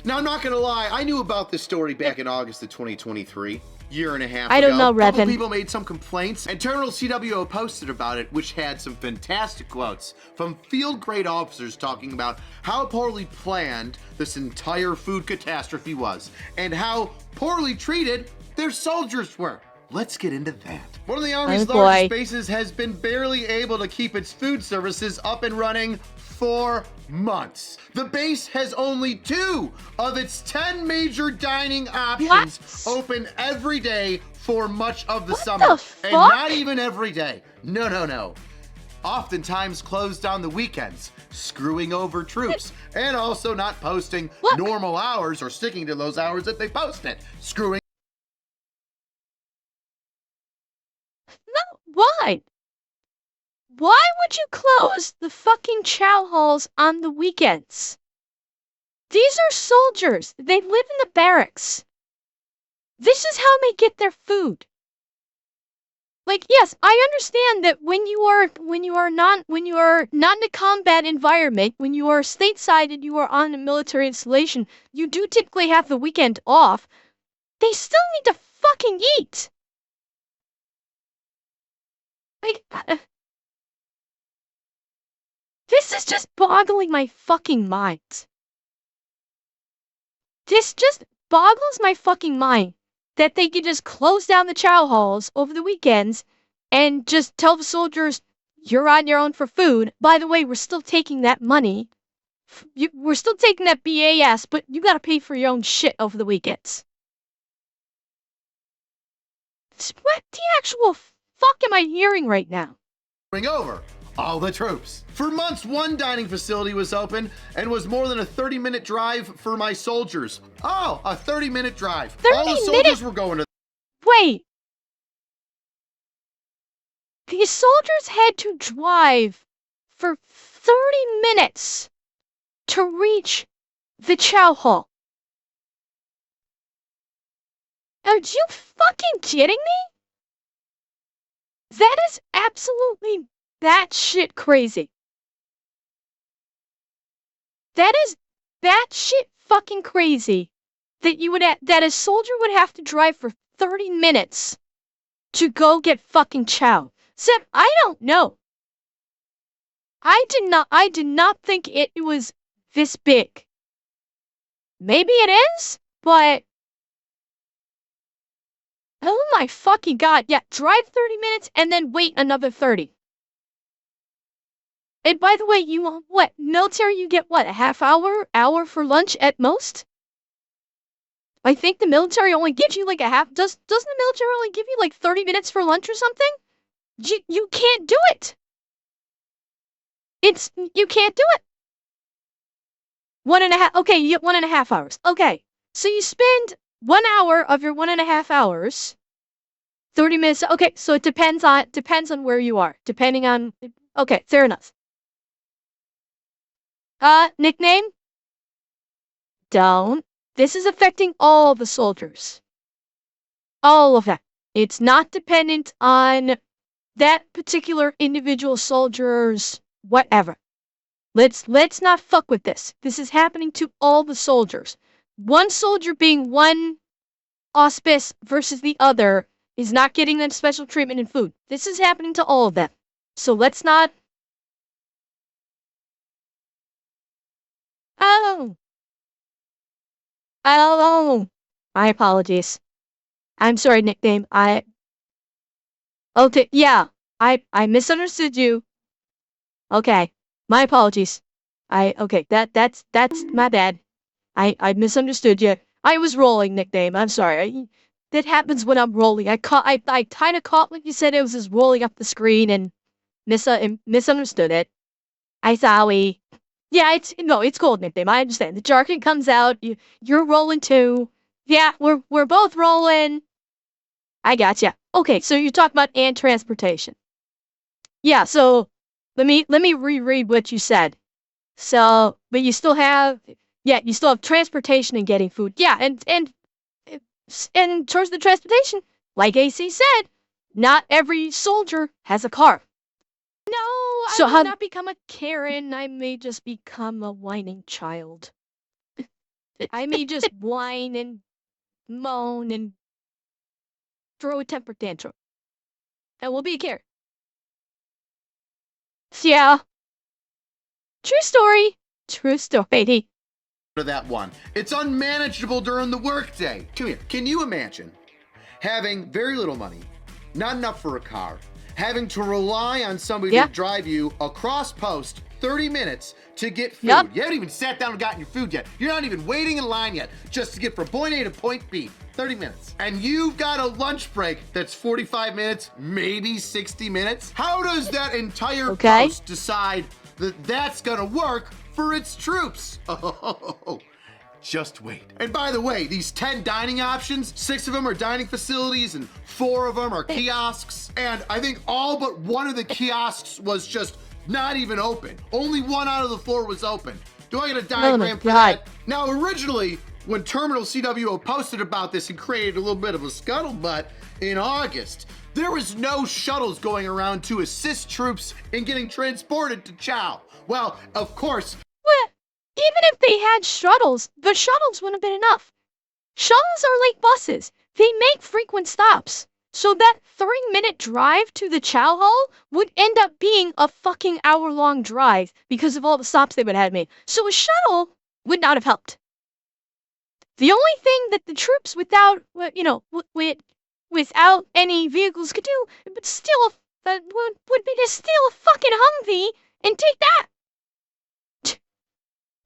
Now, I'm not gonna lie, I knew about this story back in August of 2023, year and a half ago. I don't know, Revan. A couple people made some complaints, and Terminal CWO posted about it, which had some fantastic quotes from field-grade officers talking about how poorly planned this entire food catastrophe was, and how poorly treated their soldiers were. Let's get into that. One of the Army's largest bases has been barely able to keep its food services up and running for months. The base has only 2 of its 10 major dining options open every day for much of the summer. And not even every day. No. Oftentimes closed on the weekends, screwing over troops, and also not posting normal hours or sticking to those hours that they posted, screwing. Why? Why would you close the fucking chow halls on the weekends? These are soldiers. They live in the barracks. This is how they get their food. Like, yes, I understand that when you are not in a combat environment, when you are stateside and you are on a military installation, you do typically have the weekend off. They still need to fucking eat. Like, this is just boggling my fucking mind. This just boggles my fucking mind that they could just close down the chow halls over the weekends and just tell the soldiers, you're on your own for food. By the way, we're still taking that money. We're still taking that BAS, but you gotta pay for your own shit over the weekends. What the actual fuck am I hearing right now? Bring over all the troops. For months, one dining facility was open and was more than a 30-minute drive for my soldiers. Oh, a 30-minute drive. 30 all the soldiers were going to... Wait. The soldiers had to drive for 30 minutes to reach the chow hall. Are you fucking kidding me? That is absolutely batshit crazy. That is batshit fucking crazy that that a soldier would have to drive for 30 minutes to go get fucking chow. Except I don't know. I did not think it was this big. Maybe it is, but oh my fucking god, yeah, drive 30 minutes and then wait another 30. And by the way, you what, military you get what, a half hour for lunch at most? I think the military only gives you like a half, doesn't the military only give you like 30 minutes for lunch or something? You can't do it. You can't do it. 1.5, okay, you get 1.5 hours. Okay, so you spend 1 hour of your 1.5 hours, 30 minutes. Okay, so it depends on where you are, depending on, okay, fair enough. Nickname? Don't. This is affecting all the soldiers. All of them. It's not dependent on that particular individual soldier's whatever. Let's not fuck with this. This is happening to all the soldiers. One soldier being one auspice versus the other is not getting that special treatment in food. This is happening to all of them. So let's not... Oh, my apologies. I'm sorry, nickname. Okay, yeah, I misunderstood you. Okay, my apologies. Okay, that's my bad. I misunderstood you. I was rolling, nickname. I'm sorry. That happens when I'm rolling. I kind of caught what you said. It was just rolling up the screen and misunderstood it. I sorry. Yeah, it's cold, nickname. I understand. The jargon comes out. You're rolling too. Yeah, we're both rolling. I gotcha. Okay, so you talk about and transportation. Yeah, so let me reread what you said. So, but you still have transportation and getting food. Yeah, and towards the transportation, like AC said, not every soldier has a car. No, I will not become a Karen. I may just become a whining child. I may just whine and moan and throw a temper tantrum. And we'll be a Karen. Yeah. True story. True story. To that one. It's unmanageable during the workday. Come here. Can you imagine having very little money, not enough for a car, having to rely on somebody to drive you across post 30 minutes to get food? Yep. You haven't even sat down and gotten your food yet. You're not even waiting in line yet just to get from point A to point B. 30 minutes. And you've got a lunch break that's 45 minutes, maybe 60 minutes. How does that entire post decide that that's gonna work for its troops? Oh, just wait. And by the way, these 10 dining options, 6 of them are dining facilities and 4 of them are kiosks. And I think all but one of the kiosks was just not even open. Only 1 out of the 4 was open. Do I get a diagram for that? Now, originally, when Terminal CWO posted about this and created a little bit of a scuttlebutt in August, there was no shuttles going around to assist troops in getting transported to Chow. Well, of course. Well, even if they had shuttles, the shuttles wouldn't have been enough. Shuttles are like buses. They make frequent stops. So that 30-minute drive to the Chow Hall would end up being a fucking hour-long drive because of all the stops they would have made. So a shuttle would not have helped. The only thing that the troops without any vehicles could do, but still would be to steal a fucking Humvee and take that.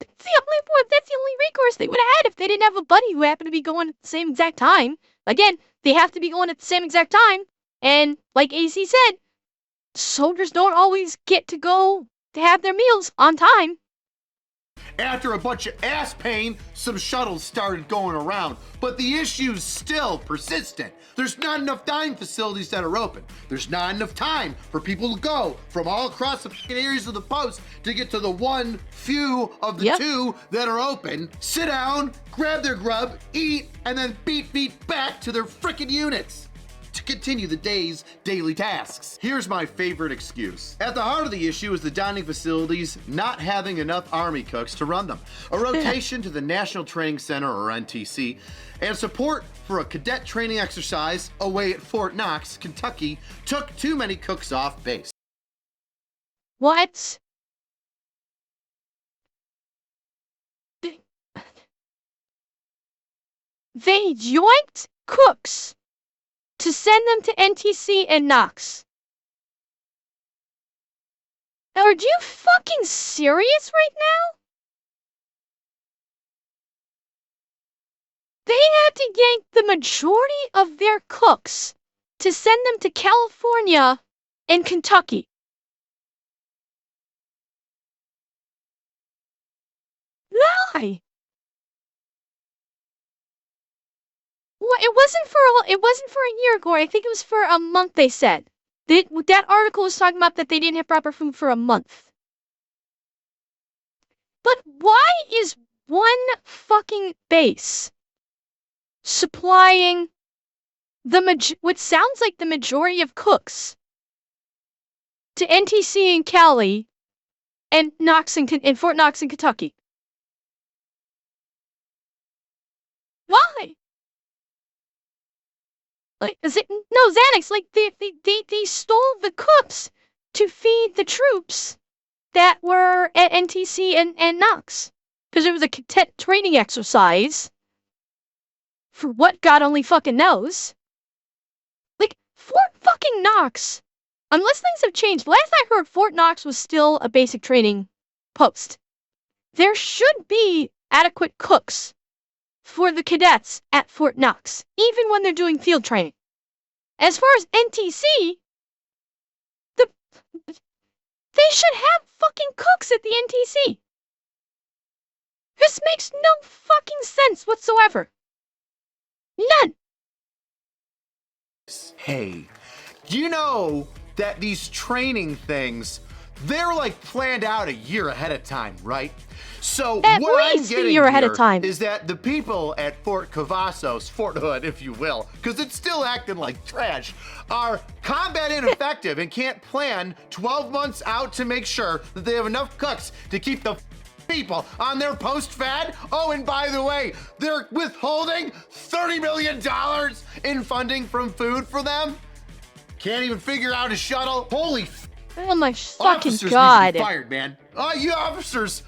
That's the only recourse they would have had if they didn't have a buddy who happened to be going at the same exact time. Again, they have to be going at the same exact time. And like AC said, soldiers don't always get to go to have their meals on time. After a bunch of ass pain, some shuttles started going around, but the issue's still persistent. There's not enough dining facilities that are open. There's not enough time for people to go from all across the areas of the post to get to the one few of the two that are open, sit down, grab their grub, eat, and then beat back to their frickin' units to continue the day's daily tasks. Here's my favorite excuse. At the heart of the issue is the dining facilities not having enough Army cooks to run them. A rotation to the National Training Center, or NTC, and support for a cadet training exercise away at Fort Knox, Kentucky, took too many cooks off base. What? They yoinked cooks to send them to NTC and Knox. Are you fucking serious right now? They had to yank the majority of their cooks to send them to California and Kentucky. Why? Well, it wasn't for a year ago. I think it was for a month, they said. That article was talking about that they didn't have proper food for a month. But why is one fucking base supplying what sounds like the majority of cooks to NTC in Cali and Fort Knox in Kentucky? Why? Like, Xanax, like, they stole the cooks to feed the troops that were at NTC and Knox. Because it was a cadet training exercise. For what God only fucking knows. Like, Fort fucking Knox. Unless things have changed, last I heard Fort Knox was still a basic training post. There should be adequate cooks for the cadets at Fort Knox, even when they're doing field training. As far as NTC, they should have fucking cooks at the NTC. This makes no fucking sense whatsoever. None. Hey, you know that these training things, they're like planned out a year ahead of time, right? So at what least I'm getting a year ahead of time is that the people at Fort Cavazos, Fort Hood, if you will, because it's still acting like trash, are combat ineffective and can't plan 12 months out to make sure that they have enough cooks to keep the people on their post fed. Oh, and by the way, they're withholding $30 million in funding from food for them. Can't even figure out a shuttle. Holy oh my fucking officers God. need to be fired, man. Oh, you officers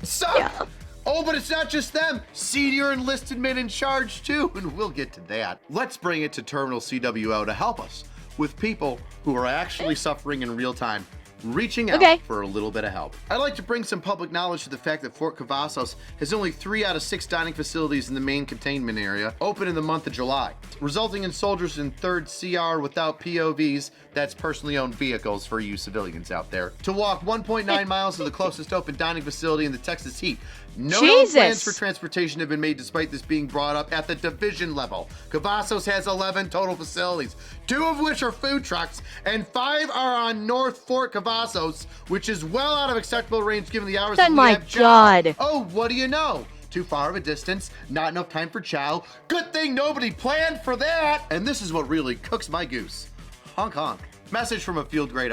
suck. Yeah. Oh, but it's not just them. Senior enlisted men in charge too, and we'll get to that. Let's bring it to Terminal CWO to help us with people who are actually suffering in real time, reaching out for a little bit of help. I'd like to bring some public knowledge to the fact that Fort Cavazos has only 3 out of 6 dining facilities in the main containment area open in the month of July, resulting in soldiers in 3rd CR without POVs, that's personally owned vehicles for you civilians out there, to walk 1.9 miles to the closest open dining facility in the Texas heat. No known plans for transportation have been made despite this being brought up at the division level. Cavazos has 11 total facilities, 2 of which are food trucks, and 5 are on North Fort Cavazos, which is well out of acceptable range given the hours that we have Chow. God. Oh, what do you know? Too far of a distance, not enough time for Chow. Good thing nobody planned for that. And this is what really cooks my goose. Honk honk. Message from a field grade.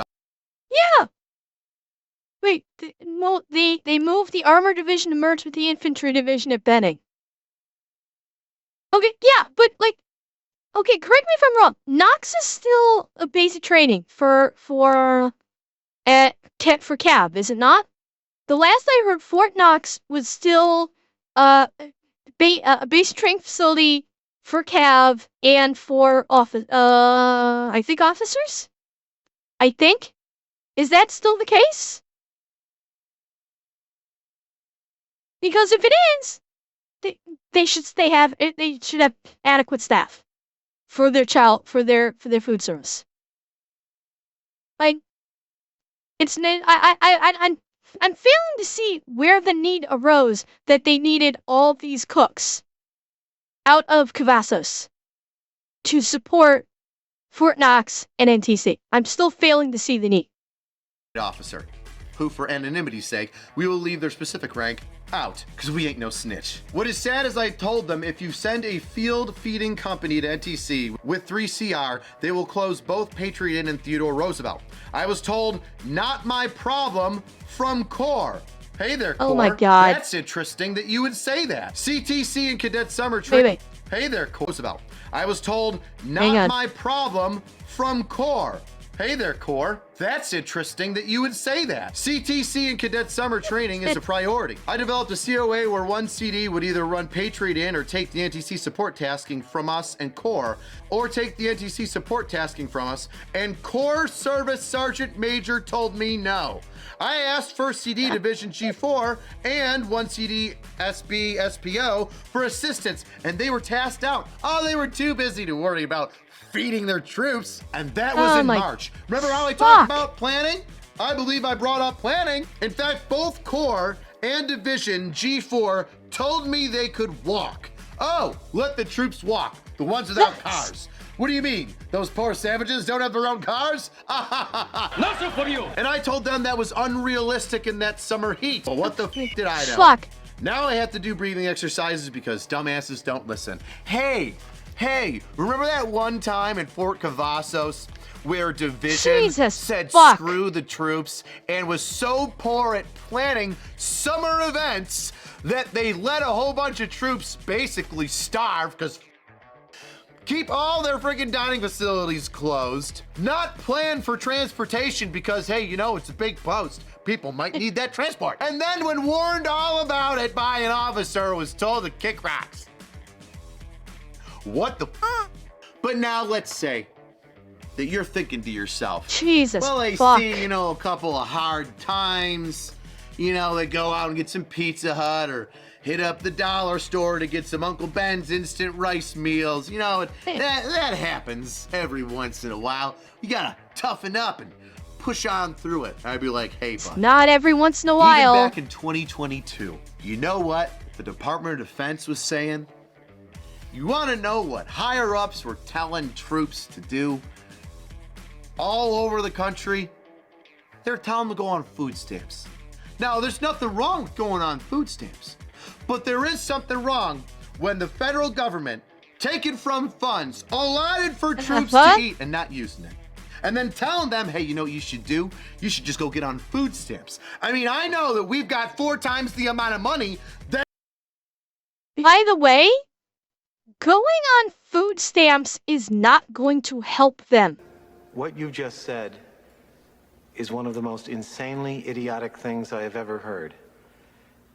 Yeah. Wait, they moved the armor division to merge with the infantry division at Benning. Okay, yeah, but like, okay, correct me if I'm wrong. Knox is still a basic training for Cav, is it not? The last I heard, Fort Knox was still a basic training facility for Cav and for I think officers. I think. Is that still the case? Because if it is, they should have adequate staff for their food service. Like, I'm failing to see where the need arose that they needed all these cooks out of Cavazos to support Fort Knox and NTC. I'm still failing to see the need. Officer, who for anonymity's sake, we will leave their specific rank out, because we ain't no snitch. What is sad is I told them if you send a field feeding company to NTC with 3CR, they will close both Patriot Inn and Theodore Roosevelt. I was told, not my problem, from Corps. Hey there, Corps. Oh my God. That's interesting that you would say that. CTC and Cadet Summer Training. Wait. Hey there, Roosevelt. I was told, not my problem, from Corps. Hey there, Corps. That's interesting that you would say that. CTC and Cadet Summer Training is a priority. I developed a COA where one CD would either run Patriot Inn or take the NTC support tasking from us and Corps, or take the NTC support tasking from us, and Corps Service Sergeant Major told me no. I asked for CD Division G4 and 1 CD SB SPO for assistance, and they were tasked out. Oh, they were too busy to worry about feeding their troops, and that was in March. Remember how I talked about planning? I believe I brought up planning. In fact, both Corps and Division G4 told me they could walk. Oh, let the troops walk, the ones without cars. What do you mean? Those poor savages don't have their own cars? Nothing for you. And I told them that was unrealistic in that summer heat. Well, what the f did I know? Fuck. Now I have to do breathing exercises because dumbasses don't listen. Hey, remember that one time in Fort Cavazos where Division said screw the troops and was so poor at planning summer events that they let a whole bunch of troops basically starve because keep all their freaking dining facilities closed, not plan for transportation because, hey, you know, it's a big post. People might need that transport. And then when warned all about it by an officer, was told to kick rocks. What the f? But now let's say that you're thinking to yourself, Jesus, well, they see, you know, a couple of hard times, you know, they go out and get some Pizza Hut or hit up the dollar store to get some Uncle Ben's instant rice meals. You know, that happens every once in a while. You gotta toughen up and push on through it. I'd be like, hey, bud. Not every once in a while. Even back in 2022, you know what the Department of Defense was saying? You want to know what higher-ups were telling troops to do? All over the country, they're telling them to go on food stamps. Now, there's nothing wrong with going on food stamps, but there is something wrong when the federal government taking from funds allotted for troops to eat and not using it. And then telling them, hey, you know what you should do? You should just go get on food stamps. I mean, I know that we've got 4 times the amount of money that... By the way, going on food stamps is not going to help them. What you just said is one of the most insanely idiotic things I have ever heard.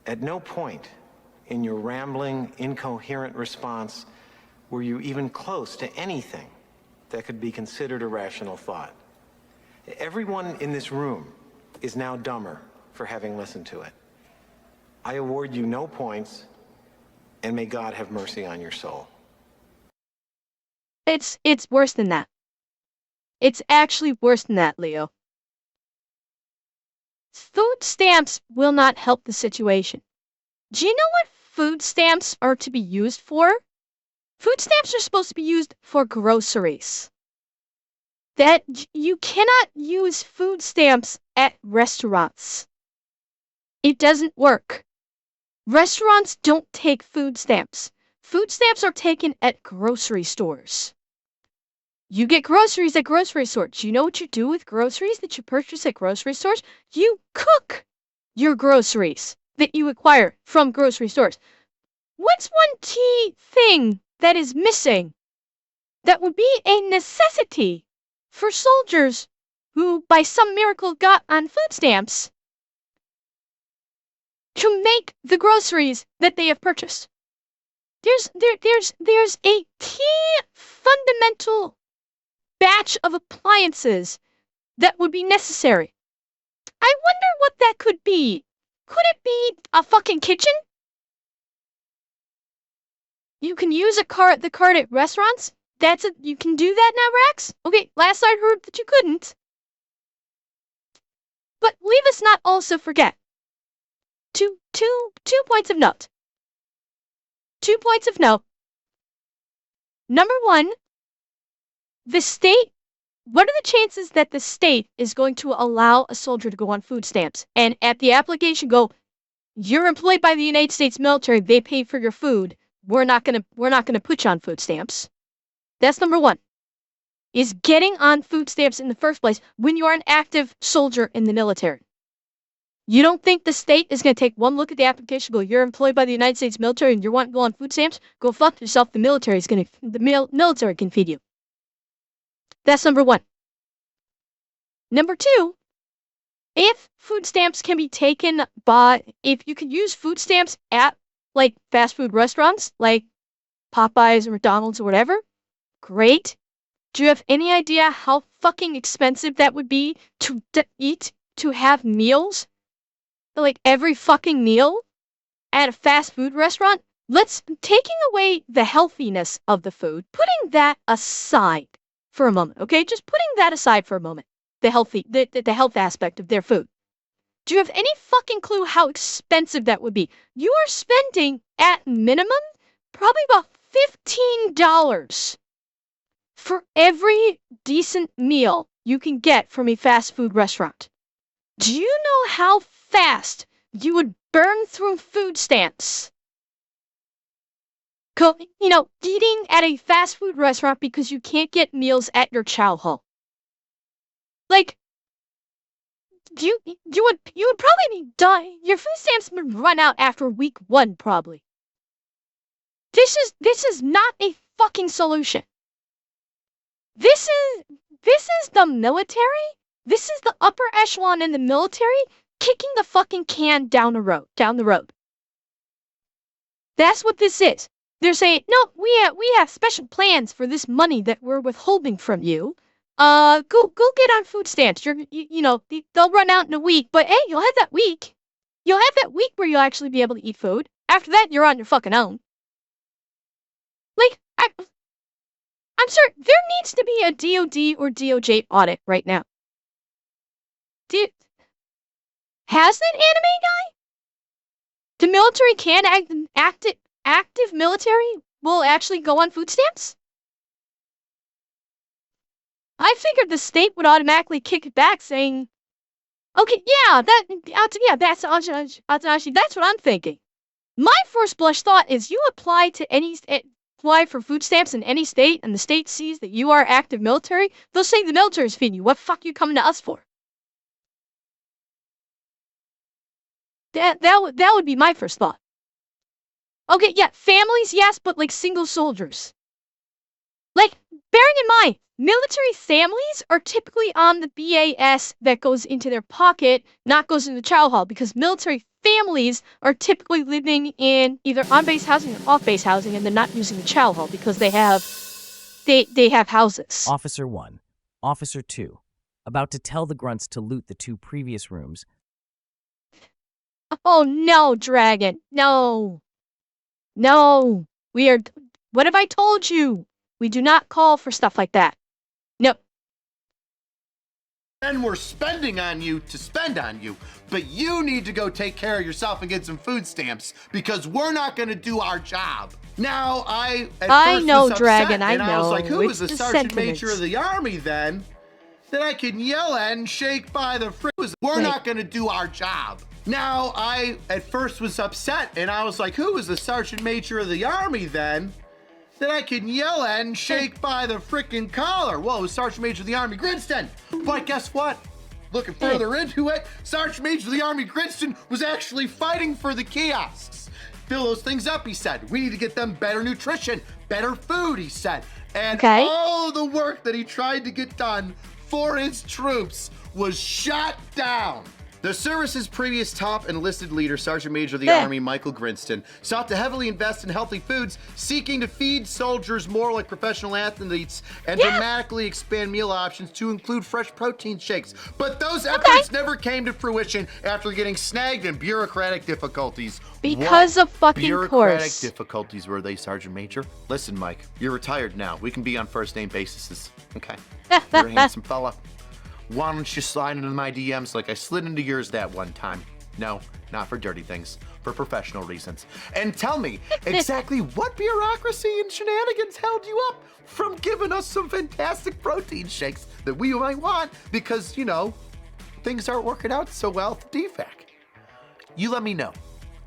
At no point in your rambling, incoherent response were you even close to anything that could be considered a rational thought. Everyone in this room is now dumber for having listened to it. I award you no points, and may God have mercy on your soul. It's worse than that. It's actually worse than that, Leo. Food stamps will not help the situation. Do you know what food stamps are to be used for? Food stamps are supposed to be used for groceries. That you cannot use food stamps at restaurants. It doesn't work. Restaurants don't take food stamps. Food stamps are taken at grocery stores. You get groceries at grocery stores. You know what you do with groceries that you purchase at grocery stores? You cook your groceries that you acquire from grocery stores. What's one key thing that is missing that would be a necessity for soldiers who, by some miracle, got on food stamps to make the groceries that they have purchased? There's a key fundamental batch of appliances that would be necessary. I wonder what that could be. Could it be a fucking kitchen? You can use the cart at restaurants? You can do that now, Rex? Okay, last I heard that you couldn't. But leave us not also forget. Two points of note. 2 points of note. Number one, the state, what are the chances that the state is going to allow a soldier to go on food stamps? And at the application go, you're employed by the United States military, they pay for your food. We're not gonna put you on food stamps. That's number one. Is getting on food stamps in the first place when you're an active soldier in the military. You don't think the state is going to take one look at the application, go, you're employed by the United States military and you want to go on food stamps? Go fuck yourself. The military can feed you. That's number one. Number two, if food stamps can be taken if you can use food stamps at like fast food restaurants, like Popeyes or McDonald's or whatever, great. Do you have any idea how fucking expensive that would be to eat, to have meals? Like every fucking meal at a fast food restaurant? Taking away the healthiness of the food, putting that aside for a moment, okay? Just putting that aside for a moment. The health aspect of their food. Do you have any fucking clue how expensive that would be? You are spending, at minimum, probably about $15 for every decent meal you can get from a fast food restaurant. Do you know how fast you would burn through food stamps? Eating at a fast food restaurant because you can't get meals at your chow hall. Like, you would probably be done. Your food stamps would run out after week 1, probably. This is not a fucking solution. This is the military. This is the upper echelon in the military kicking the fucking can down the road. That's what this is. They're saying, no, we have special plans for this money that we're withholding from you. Go get on food stamps. They'll run out in a week, but hey, you'll have that week. You'll have that week where you'll actually be able to eat food. After that, you're on your fucking own. Like, I'm sorry, there needs to be a DOD or DOJ audit right now. Has that anime guy? The military can active military will actually go on food stamps? I figured the state would automatically kick it back saying, okay, that's what I'm thinking. My first blush thought is you apply for food stamps in any state and the state sees that you are active military, they'll say the military's feeding you. What the fuck are you coming to us for? That would be my first thought. Okay, yeah, families, yes, but like single soldiers. Like, bearing in mind, military families are typically on the BAS that goes into their pocket, not goes into the chow hall, because military families are typically living in either on-base housing or off-base housing, and they're not using the chow hall because they have houses. Officer 1. Officer 2. About to tell the grunts to loot the 2 previous rooms. Oh, no, Dragon. No. No. What have I told you? We do not call for stuff like that. No. And we're spending on you to spend on you, but you need to go take care of yourself and get some food stamps because we're not going to do our job. Now, I know, Dragon, I know. I was like, who it's was the sergeant major of the army then that I can yell at and shake by the frick? We're not going to do our job. Now, I at first was upset and I was like, who was the sergeant major of the army then that I can yell at and shake by the frickin' collar? Whoa, it was Sergeant Major of the Army Grinston. But guess what? Looking further into it, Sergeant Major of the Army Grinston was actually fighting for the kiosks. Fill those things up, he said. We need to get them better nutrition, better food, he said. And all the work that he tried to get done for his troops was shot down. The service's previous top enlisted leader, Sergeant Major of the Army Michael Grinston, sought to heavily invest in healthy foods, seeking to feed soldiers more like professional athletes and dramatically expand meal options to include fresh protein shakes. But those efforts never came to fruition after getting snagged in bureaucratic difficulties. Because of fucking bureaucratic course. difficulties were they, Sergeant Major? Listen, Mike, you're retired now. We can be on first name basis. Okay? You're a handsome fella. Why don't you slide into my DMs like I slid into yours that one time? No, not for dirty things, for professional reasons. And tell me exactly what bureaucracy and shenanigans held you up from giving us some fantastic protein shakes that we might want because, you know, things aren't working out so well with DFAC. You let me know.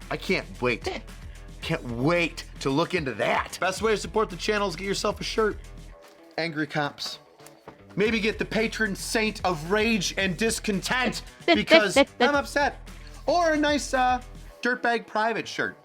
I can't wait. Can't wait to look into that. Best way to support the channel is get yourself a shirt. Angry Cops. Maybe get the patron saint of rage and discontent because I'm upset. Or a nice dirtbag private shirt.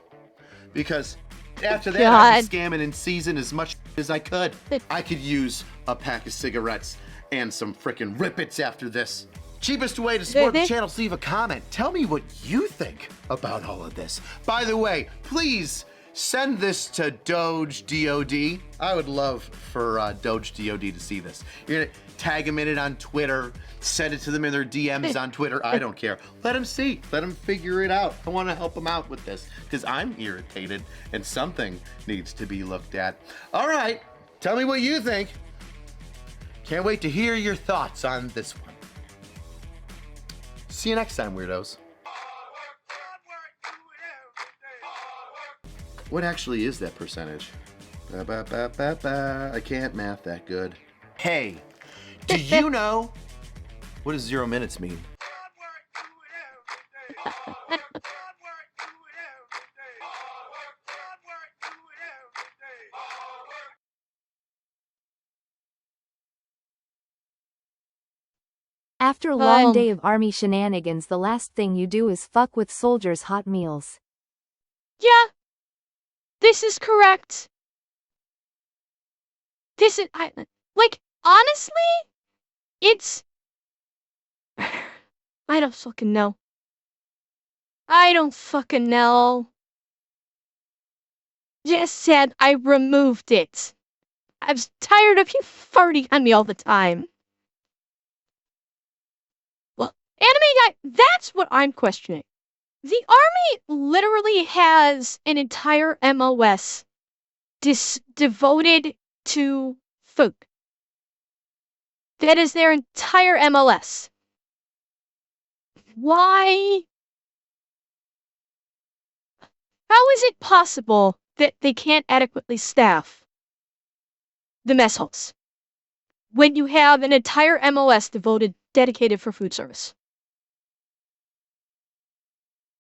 Because after that, I've been scamming in season as much as I could. I could use a pack of cigarettes and some frickin' Rippets after this. Cheapest way to support the channel is leave a comment. Tell me what you think about all of this. By the way, please send this to Doge DOD. I would love for Doge DOD to see this. You're gonna tag them in it on Twitter, send it to them in their DMs on Twitter. I don't care. Let them see. Let them figure it out. I want to help them out with this because I'm irritated and something needs to be looked at. All right, tell me what you think. Can't wait to hear your thoughts on this one. See you next time, weirdos. What actually is that percentage? I can't math that good. Hey, do you know what does 0 minutes mean? After a long day of army shenanigans, the last thing you do is fuck with soldiers' hot meals. Yeah, this is correct. This is, like, honestly, it's, I don't fucking know. I don't fucking know. Just said I removed it. I'm tired of you farting on me all the time. Well, anime guy, that's what I'm questioning. The army literally has an entire MOS devoted to food. That is their entire MOS. Why? How is it possible that they can't adequately staff the mess halls when you have an entire MOS dedicated for food service?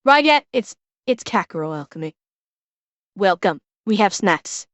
Right yet, it's Kakarot Alchemy. Welcome. We have snacks.